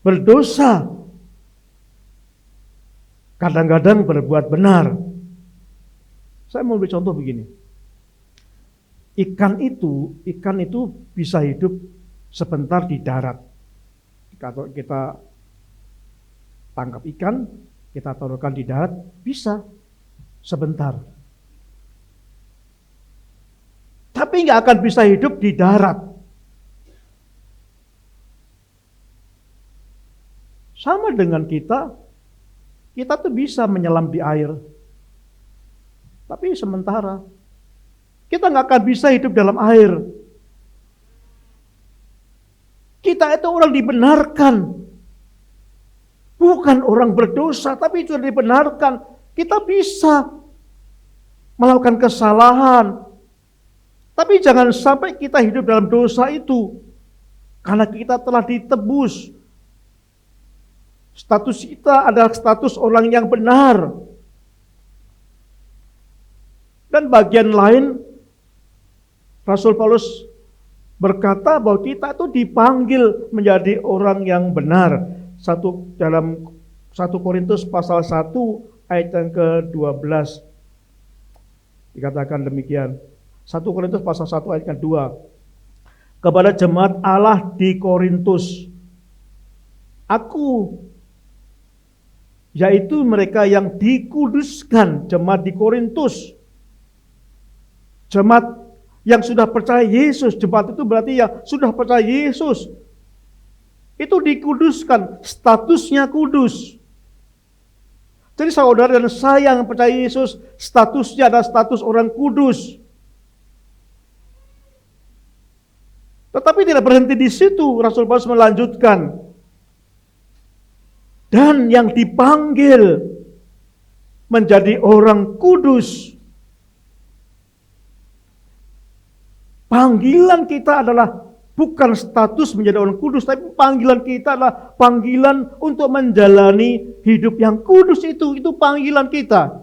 berdosa. Kadang-kadang berbuat benar. Saya mau beri contoh begini. Ikan itu bisa hidup sebentar di darat. Kalau kita tangkap ikan, kita taruhkan di darat, bisa sebentar. Tapi nggak akan bisa hidup di darat. Sama dengan kita tuh bisa menyelam di air. Tapi sementara. Kita nggak akan bisa hidup dalam air. Kita itu orang dibenarkan. Bukan orang berdosa, tapi sudah dibenarkan. Kita bisa melakukan kesalahan. Tapi jangan sampai kita hidup dalam dosa itu. Karena kita telah ditebus. Status kita adalah status orang yang benar. Dan bagian lain, Rasul Paulus berkata bahwa kita itu dipanggil menjadi orang yang benar. Dalam 1 Korintus pasal 1 ayat yang ke-12 dikatakan demikian. 1 Korintus pasal 1 ayat ke-2. Kepada jemaat Allah di Korintus, aku, yaitu mereka yang dikuduskan, jemaat di Korintus, jemaat yang sudah percaya Yesus, jemaat itu berarti yang sudah percaya Yesus. Itu dikuduskan, statusnya kudus. Jadi saudara dan saya yang percaya Yesus, statusnya adalah status orang kudus. Tetapi tidak berhenti di situ, Rasul Paulus melanjutkan. Dan yang dipanggil menjadi orang kudus. Panggilan kita adalah bukan status menjadi orang kudus, tapi panggilan kita adalah panggilan untuk menjalani hidup yang kudus itu panggilan kita.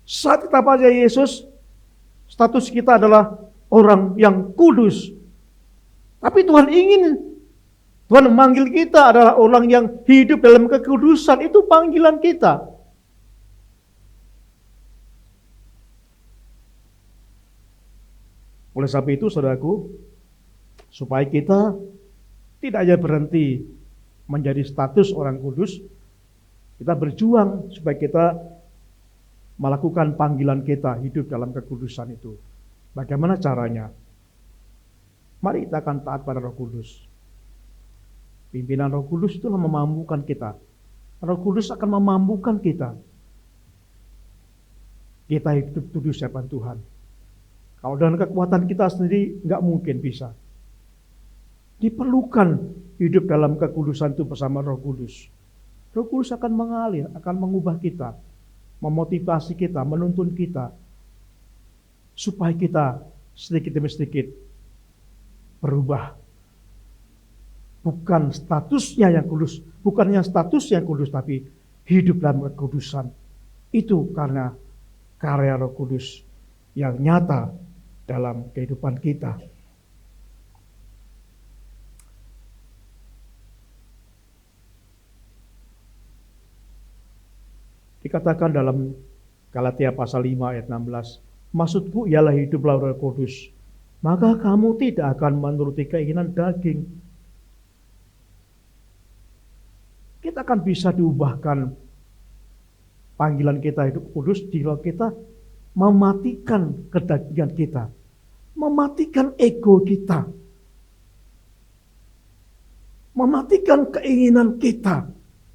Saat kita percaya Yesus, status kita adalah orang yang kudus. Tapi Tuhan memanggil kita adalah orang yang hidup dalam kekudusan, itu panggilan kita. Oleh sebab itu, saudaraku, supaya kita tidak hanya berhenti menjadi status orang kudus, kita berjuang supaya kita melakukan panggilan kita hidup dalam kekudusan itu. Bagaimana caranya? Mari kita akan taat pada Roh Kudus. Pimpinan Roh Kudus itu memampukan kita. Roh Kudus akan memampukan kita. Kita hidup kudus di hadapan Tuhan. Kalau dengan kekuatan kita sendiri nggak mungkin bisa. Diperlukan hidup dalam kekudusan itu bersama Roh Kudus. Roh Kudus akan mengalir, akan mengubah kita, memotivasi kita, menuntun kita, supaya kita sedikit demi sedikit berubah. Bukan statusnya yang kudus, bukannya status yang kudus, tapi hidup dalam kekudusan. Itu karena karya Roh Kudus yang nyata dalam kehidupan kita. Dikatakan dalam Galatia pasal 5 ayat 16, maksudku ialah hiduplah Roh Kudus, maka kamu tidak akan menuruti keinginan daging. Kita akan bisa diubahkan panggilan kita hidup kudus jika kita mematikan kedagingan kita, mematikan ego kita, mematikan keinginan kita,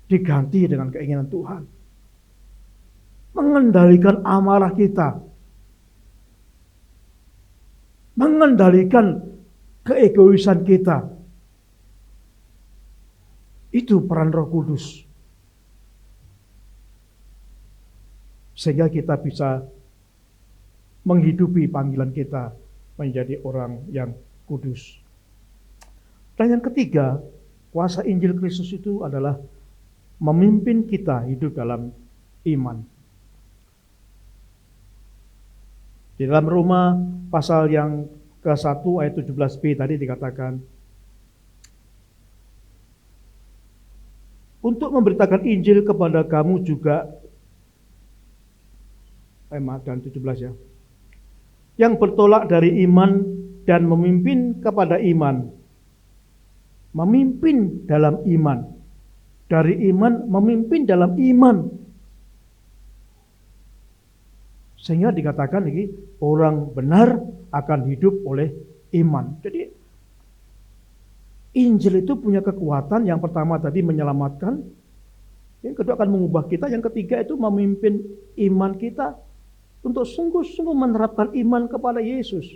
diganti dengan keinginan Tuhan. Mengendalikan amarah kita, mengendalikan keegoisan kita. Itu peran Roh Kudus. Sehingga kita bisa menghidupi panggilan kita menjadi orang yang kudus. Dan yang ketiga, kuasa Injil Kristus itu adalah memimpin kita hidup dalam iman. Di dalam Roma pasal yang ke-1 ayat 17b tadi dikatakan, untuk memberitakan Injil kepada kamu juga, dan 17 ya, yang bertolak dari iman dan memimpin kepada iman. Memimpin dalam iman. Dari iman memimpin dalam iman. Sehingga dikatakan ini orang benar akan hidup oleh iman. Jadi Injil itu punya kekuatan, yang pertama tadi menyelamatkan, yang kedua akan mengubah kita, yang ketiga itu memimpin iman kita untuk sungguh-sungguh menerapkan iman kepada Yesus.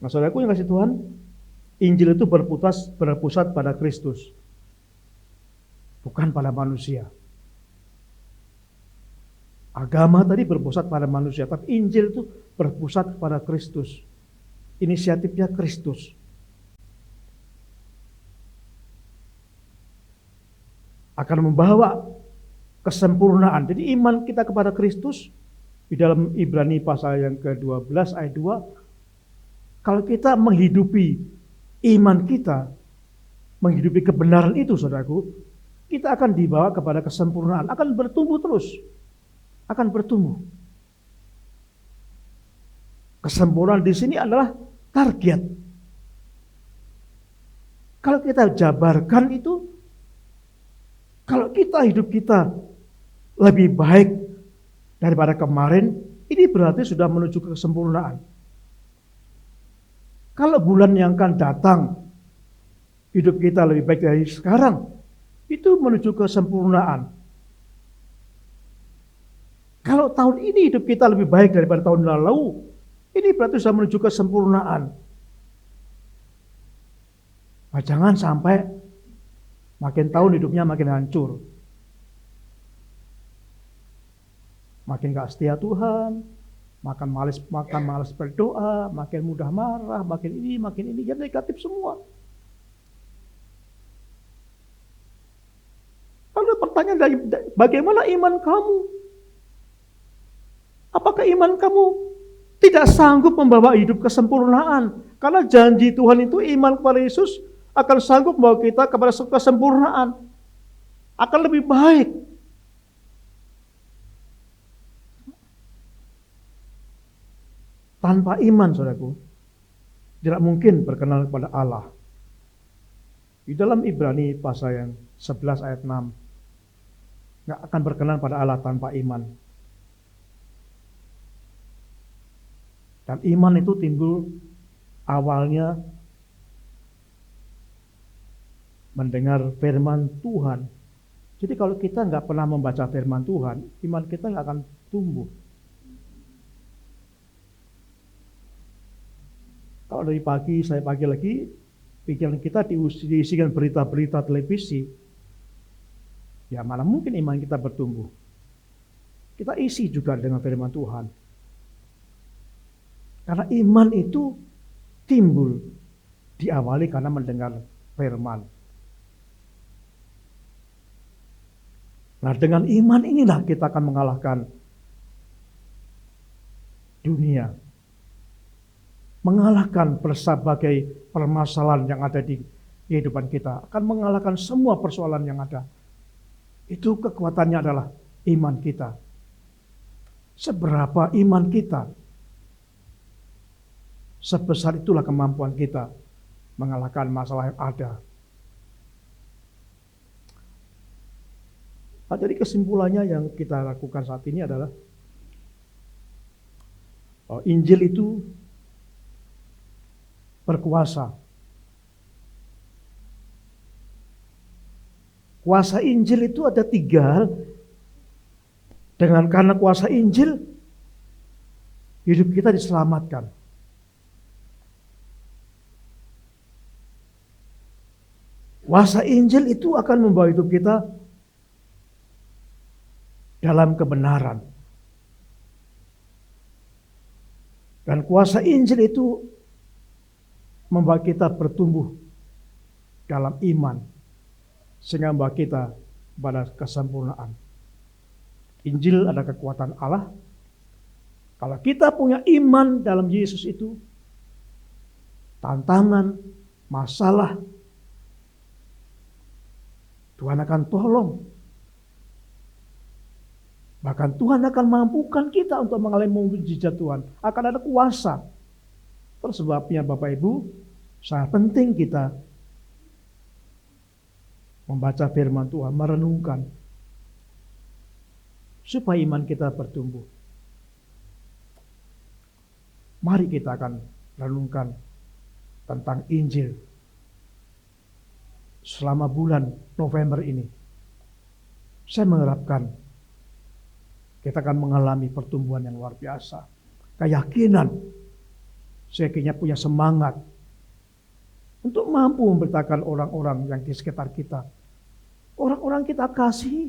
Nah, saudaraku yang kasih Tuhan, Injil itu berpusat pada Kristus, bukan pada manusia. Agama tadi berpusat pada manusia, tapi Injil itu berpusat pada Kristus. Inisiatifnya Kristus. Akan membawa kesempurnaan. Jadi iman kita kepada Kristus, di dalam Ibrani pasal yang ke-12 ayat 2, kalau kita menghidupi iman kita, menghidupi kebenaran itu, saudaraku, kita akan dibawa kepada kesempurnaan, akan bertumbuh terus. Akan bertumbuh. Kesempurnaan di sini adalah target. Kalau kita jabarkan itu, kalau kita hidup kita lebih baik daripada kemarin, ini berarti sudah menuju ke kesempurnaan. Kalau bulan yang akan datang, hidup kita lebih baik dari sekarang, itu menuju ke kesempurnaan. Kalau tahun ini hidup kita lebih baik daripada tahun lalu, ini berarti sudah menuju kesempurnaan. Nah, jangan sampai makin tahun hidupnya makin hancur. Makin gak setia Tuhan, makin malas berdoa, makin mudah marah, makin ini, yang negatif semua. Lalu pertanyaan dari bagaimana iman kamu? Apakah iman kamu tidak sanggup membawa hidup kesempurnaan? Karena janji Tuhan itu iman kepada Yesus akan sanggup membawa kita kepada kesempurnaan. Akan lebih baik. Tanpa iman, saudaraku, tidak mungkin berkenan kepada Allah. Di dalam Ibrani pasal yang 11 ayat 6, nggak akan berkenan pada Allah tanpa iman. Dan iman itu timbul awalnya mendengar firman Tuhan. Jadi kalau kita nggak pernah membaca firman Tuhan, iman kita nggak akan tumbuh. Kalau dari pagi, saya pagi lagi, pikiran kita diisikan berita-berita televisi, ya mana mungkin iman kita bertumbuh. Kita isi juga dengan firman Tuhan. Karena iman itu timbul, diawali karena mendengar firman. Nah, dengan iman inilah kita akan mengalahkan dunia. mengalahkan berbagai permasalahan yang ada di kehidupan kita, akan mengalahkan semua persoalan yang ada. Itu kekuatannya adalah iman kita. Seberapa iman kita, sebesar itulah kemampuan kita mengalahkan masalah yang ada. Nah, jadi kesimpulannya yang kita lakukan saat ini adalah Injil itu berkuasa. Kuasa Injil itu ada 3 hal. Karena kuasa Injil, hidup kita diselamatkan. Kuasa Injil itu akan membawa hidup kita dalam kebenaran. Dan kuasa Injil itu membawa kita bertumbuh dalam iman, sehingga membawa kita pada kesempurnaan. Injil ada kekuatan Allah. Kalau kita punya iman dalam Yesus itu, tantangan, masalah, Tuhan akan tolong. Bahkan Tuhan akan mampukan kita untuk mengalami mukjizat Tuhan. Akan ada kuasa. Terus sebabnya Bapak Ibu, sangat penting kita membaca firman Tuhan, merenungkan, supaya iman kita bertumbuh. Mari kita akan renungkan tentang Injil selama bulan November ini. Saya mengharapkan kita akan mengalami pertumbuhan yang luar biasa. Keyakinan, saya kayaknya punya semangat untuk mampu memberitakan orang-orang yang di sekitar kita. Orang-orang kita kasih.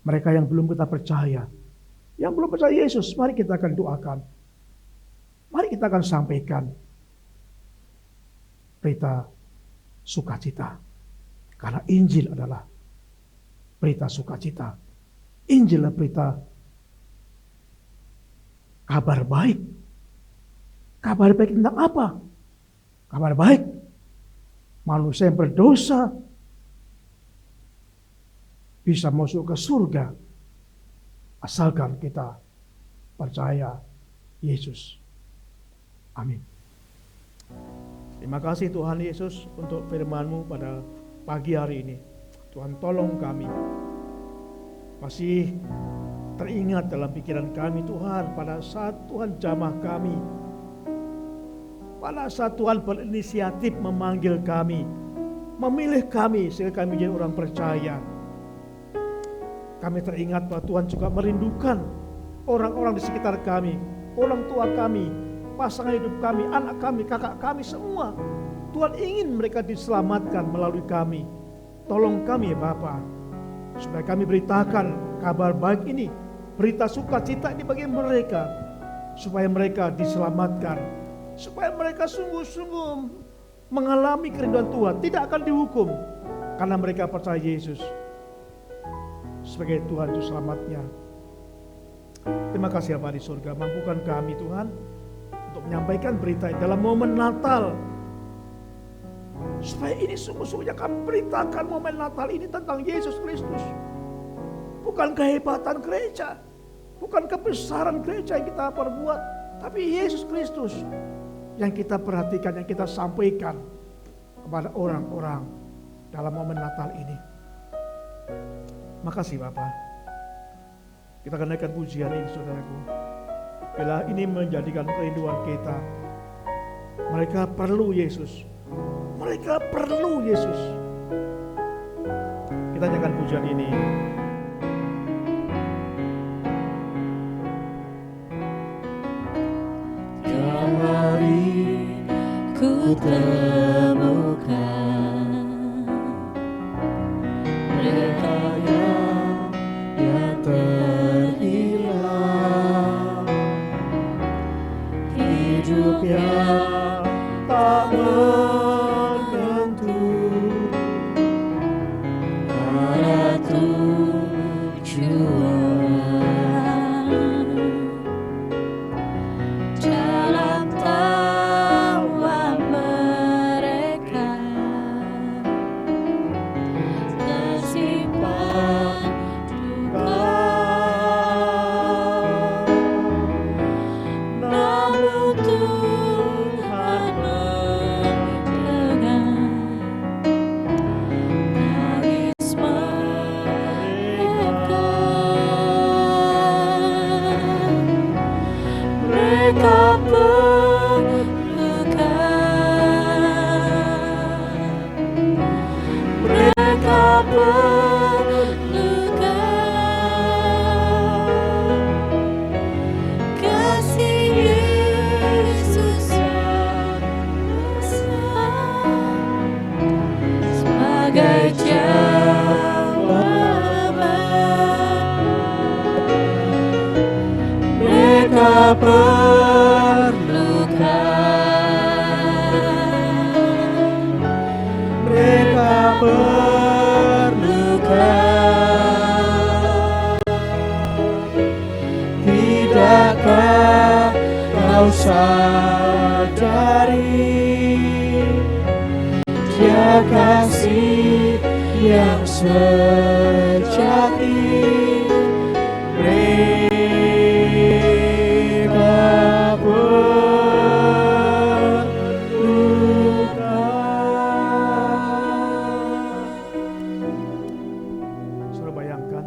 Mereka yang belum kita percaya. Yang belum percaya Yesus, mari kita akan doakan. Mari kita akan sampaikan berita sukacita. Karena Injil adalah berita sukacita. Injil adalah berita kabar baik. Kabar baik tentang apa? Kabar baik manusia yang berdosa bisa masuk ke surga asalkan kita percaya Yesus. Amin. Terima kasih Tuhan Yesus untuk firman-Mu pada pagi hari ini. Tuhan tolong kami. Masih teringat dalam pikiran kami Tuhan pada saat Tuhan jamah kami. Pada saat Tuhan berinisiatif memanggil kami, memilih kami sehingga kami menjadi orang percaya. Kami teringat bahwa Tuhan juga merindukan orang-orang di sekitar kami, orang tua kami, pasangan hidup kami, anak kami, kakak kami semua. Tuhan ingin mereka diselamatkan melalui kami. Tolong kami ya Bapa, supaya kami beritakan kabar baik ini, berita sukacita ini bagi mereka, supaya mereka diselamatkan, supaya mereka sungguh-sungguh mengalami kerinduan Tuhan, tidak akan dihukum karena mereka percaya Yesus sebagai Tuhan Juru Selamatnya. Terima kasih Bapa di surga, mampukan kami Tuhan untuk menyampaikan berita dalam momen Natal, supaya ini sungguh-sungguhnya kami beritakan momen Natal ini tentang Yesus Kristus. Bukan kehebatan gereja, bukan kebesaran gereja yang kita perbuat, tapi Yesus Kristus yang kita perhatikan, yang kita sampaikan kepada orang-orang dalam momen Natal ini. Makasih Bapak. Kita akan naikkan pujian ini saudaraku. Bila ini menjadikan kerinduan kita. Mereka perlu Yesus. Mereka perlu Yesus. Kita nyanyikan pujian ini. Mari ku temukan mereka yang terhilang, hidup yang tak menentu, arah tujuan perlukan kasih Yesus yang besar sebagai jawaban mereka perlukan. Tidakkah kau sadari Dia kasih yang sejati mereka perlukan. Saudara bayangkan,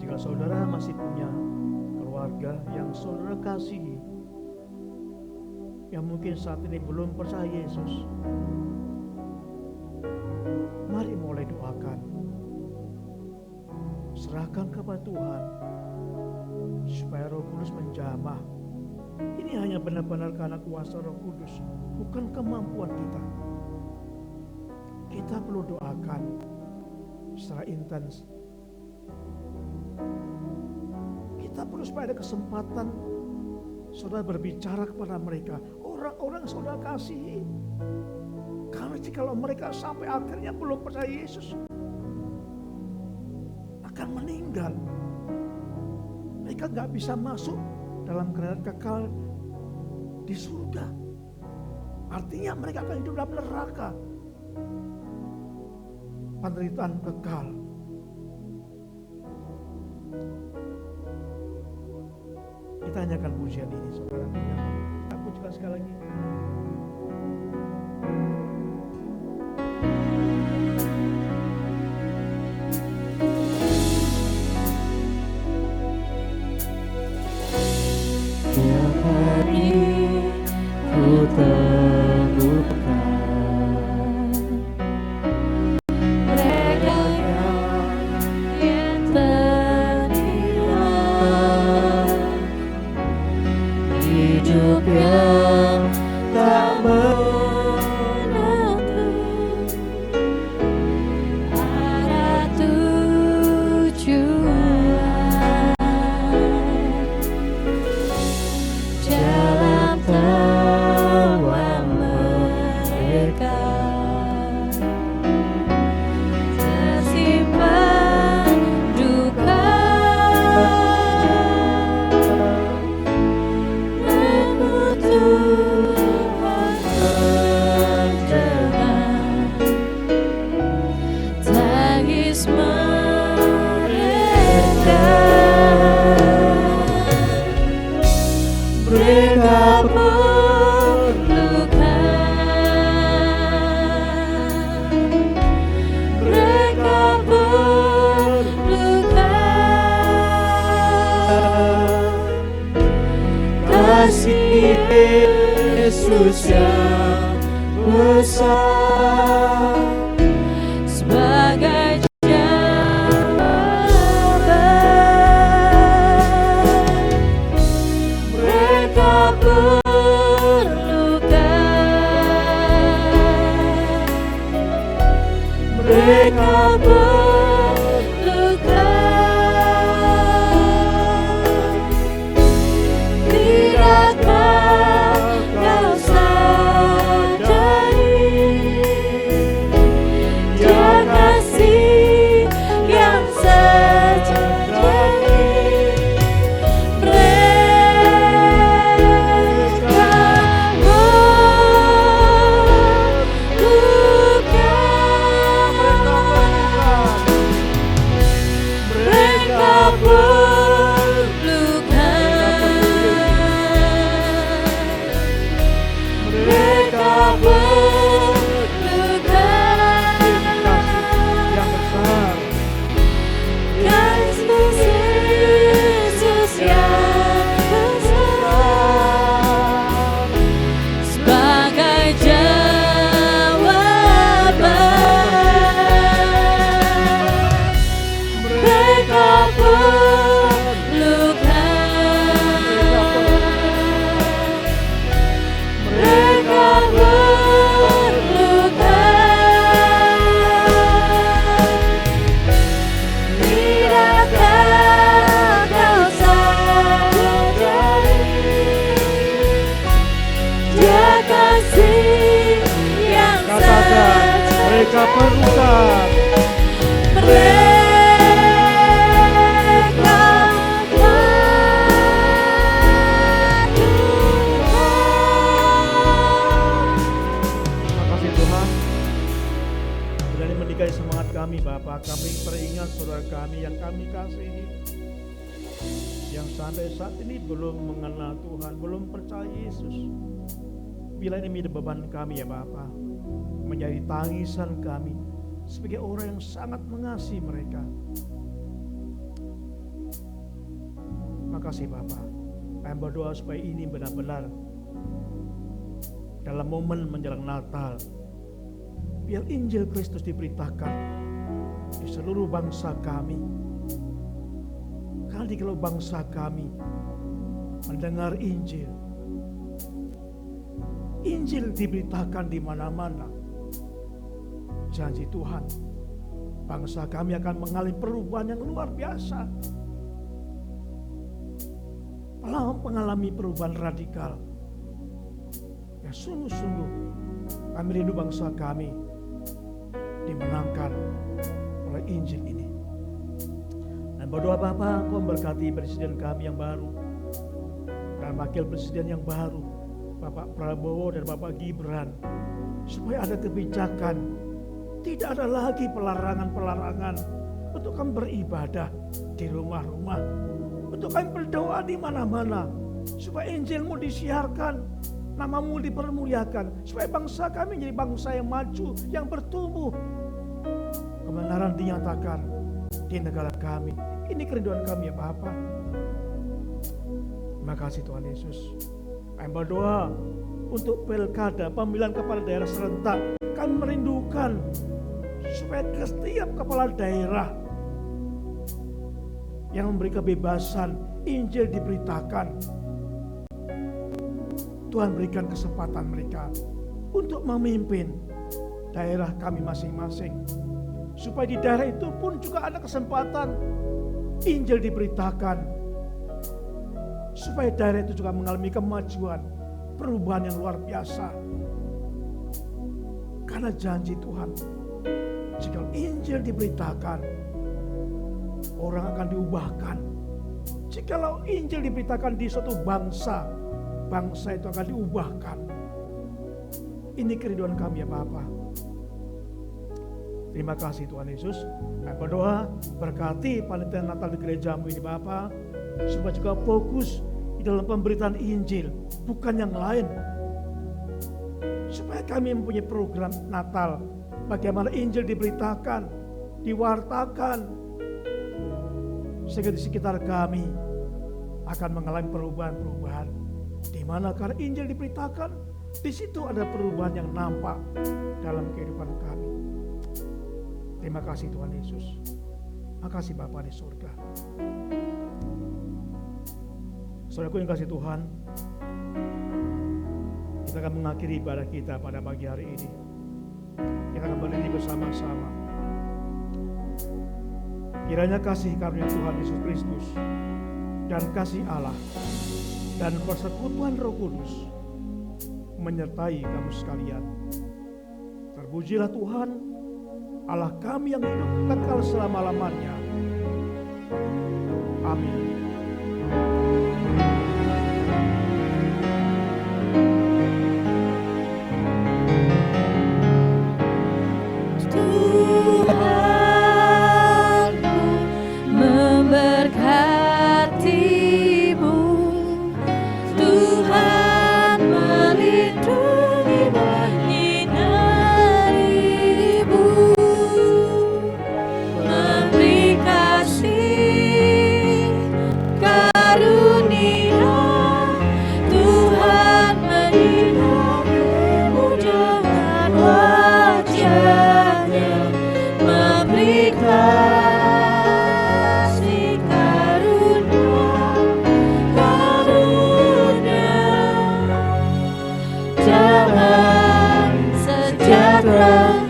jika saudara masih punya keluarga yang saudara kasihi, yang mungkin saat ini belum percaya Yesus, mari mulai doakan. Serahkan kepada Tuhan, supaya Roh Kudus menjamah. Ini hanya benar-benar karena kuasa Roh Kudus, bukan kemampuan kita. Kita perlu doakan secara intens. Kita perlu supaya ada kesempatan saudara berbicara kepada mereka, orang-orang yang saudara kasihi. Karena jikalau mereka sampai akhirnya belum percaya Yesus, akan meninggal. Mereka gak bisa masuk dalam kerajaan kekal di surga. Artinya mereka akan hidup dalam neraka, penderitaan kekal. Kita tanyakan pujian ini, saudara. Aku juga sekali lagi. Tiap hari ku temukan mereka yang ternilai, hidup yang tak menentu arah tujuan dalam tawa mereka tersimpan duka mengutuhkan terdengar tangis mereka. Mereka perlukan kasih Yesus yang besar sebagai jawaban mereka perlukan. Mereka perlukan. Tidakkah kau sadari Dia kasih yang sejati mereka perlukan. mereka perlukan. Makasih Tuhan, berani mendikai semangat kami Bapa. Kami teringat saudara kami yang kami kasihi, yang sampai saat ini belum mengenal Tuhan, belum percaya Yesus. Bila ini menjadi beban kami ya Bapa, menjadi tangisan kami sebagai orang yang sangat mengasihi mereka. Makasih Bapa. Kami berdoa supaya ini benar-benar dalam momen menjelang Natal, biar Injil Kristus diberitakan di seluruh bangsa kami. Karena kalau bangsa kami mendengar Injil, Injil diberitakan di mana-mana, janji Tuhan, bangsa kami akan mengalami perubahan yang luar biasa. Mengalami perubahan radikal. Ya sungguh-sungguh kami rindu bangsa kami dimenangkan oleh Injil ini. Dan berdoa Bapa, Kau memberkati presiden kami yang baru dan wakil presiden yang baru, Bapak Prabowo dan Bapak Gibran, supaya ada kebijakan, tidak ada lagi pelarangan-pelarangan untuk kami beribadah di rumah-rumah, untuk kami berdoa di mana-mana, supaya Injil-Mu disiarkan, nama-Mu dipermuliakan, supaya bangsa kami menjadi bangsa yang maju, yang bertumbuh. Kebenaran dinyatakan di negara kami. Ini kerinduan kami ya Bapa. Terima kasih Tuhan Yesus. Kami berdoa untuk pilkada, pemilihan kepala daerah serentak. Kami merindukan supaya setiap kepala daerah yang memberi kebebasan, Injil diberitakan. Tuhan berikan kesempatan mereka untuk memimpin daerah kami masing-masing. Supaya di daerah itu pun juga ada kesempatan Injil diberitakan. Supaya daerah itu juga mengalami kemajuan, perubahan yang luar biasa. Karena janji Tuhan, jika Injil diberitakan, orang akan diubahkan. Jikalau Injil diberitakan di suatu bangsa, bangsa itu akan diubahkan. Ini kerinduan kami ya Bapa. Terima kasih Tuhan Yesus. Kami berdoa berkati panitia Natal di gerejamu ini Bapa, supaya juga fokus di dalam pemberitaan Injil, bukan yang lain. Supaya kami mempunyai program Natal, bagaimana Injil diberitakan, diwartakan, sehingga di sekitar kami akan mengalami perubahan-perubahan. Di mana karena Injil diberitakan, di situ ada perubahan yang nampak dalam kehidupan kami. Terima kasih Tuhan Yesus. Makasih Bapa di surga. Saudaraku yang kasih Tuhan, kita akan mengakhiri ibadah kita pada pagi hari ini. Kita akan berdiri bersama-sama. Kiranya kasih karunia Tuhan Yesus Kristus dan kasih Allah dan persekutuan Roh Kudus menyertai kamu sekalian. Terpujilah Tuhan, Allah kami yang hidup kekal selama-lamanya. Amin. Damai sejahtera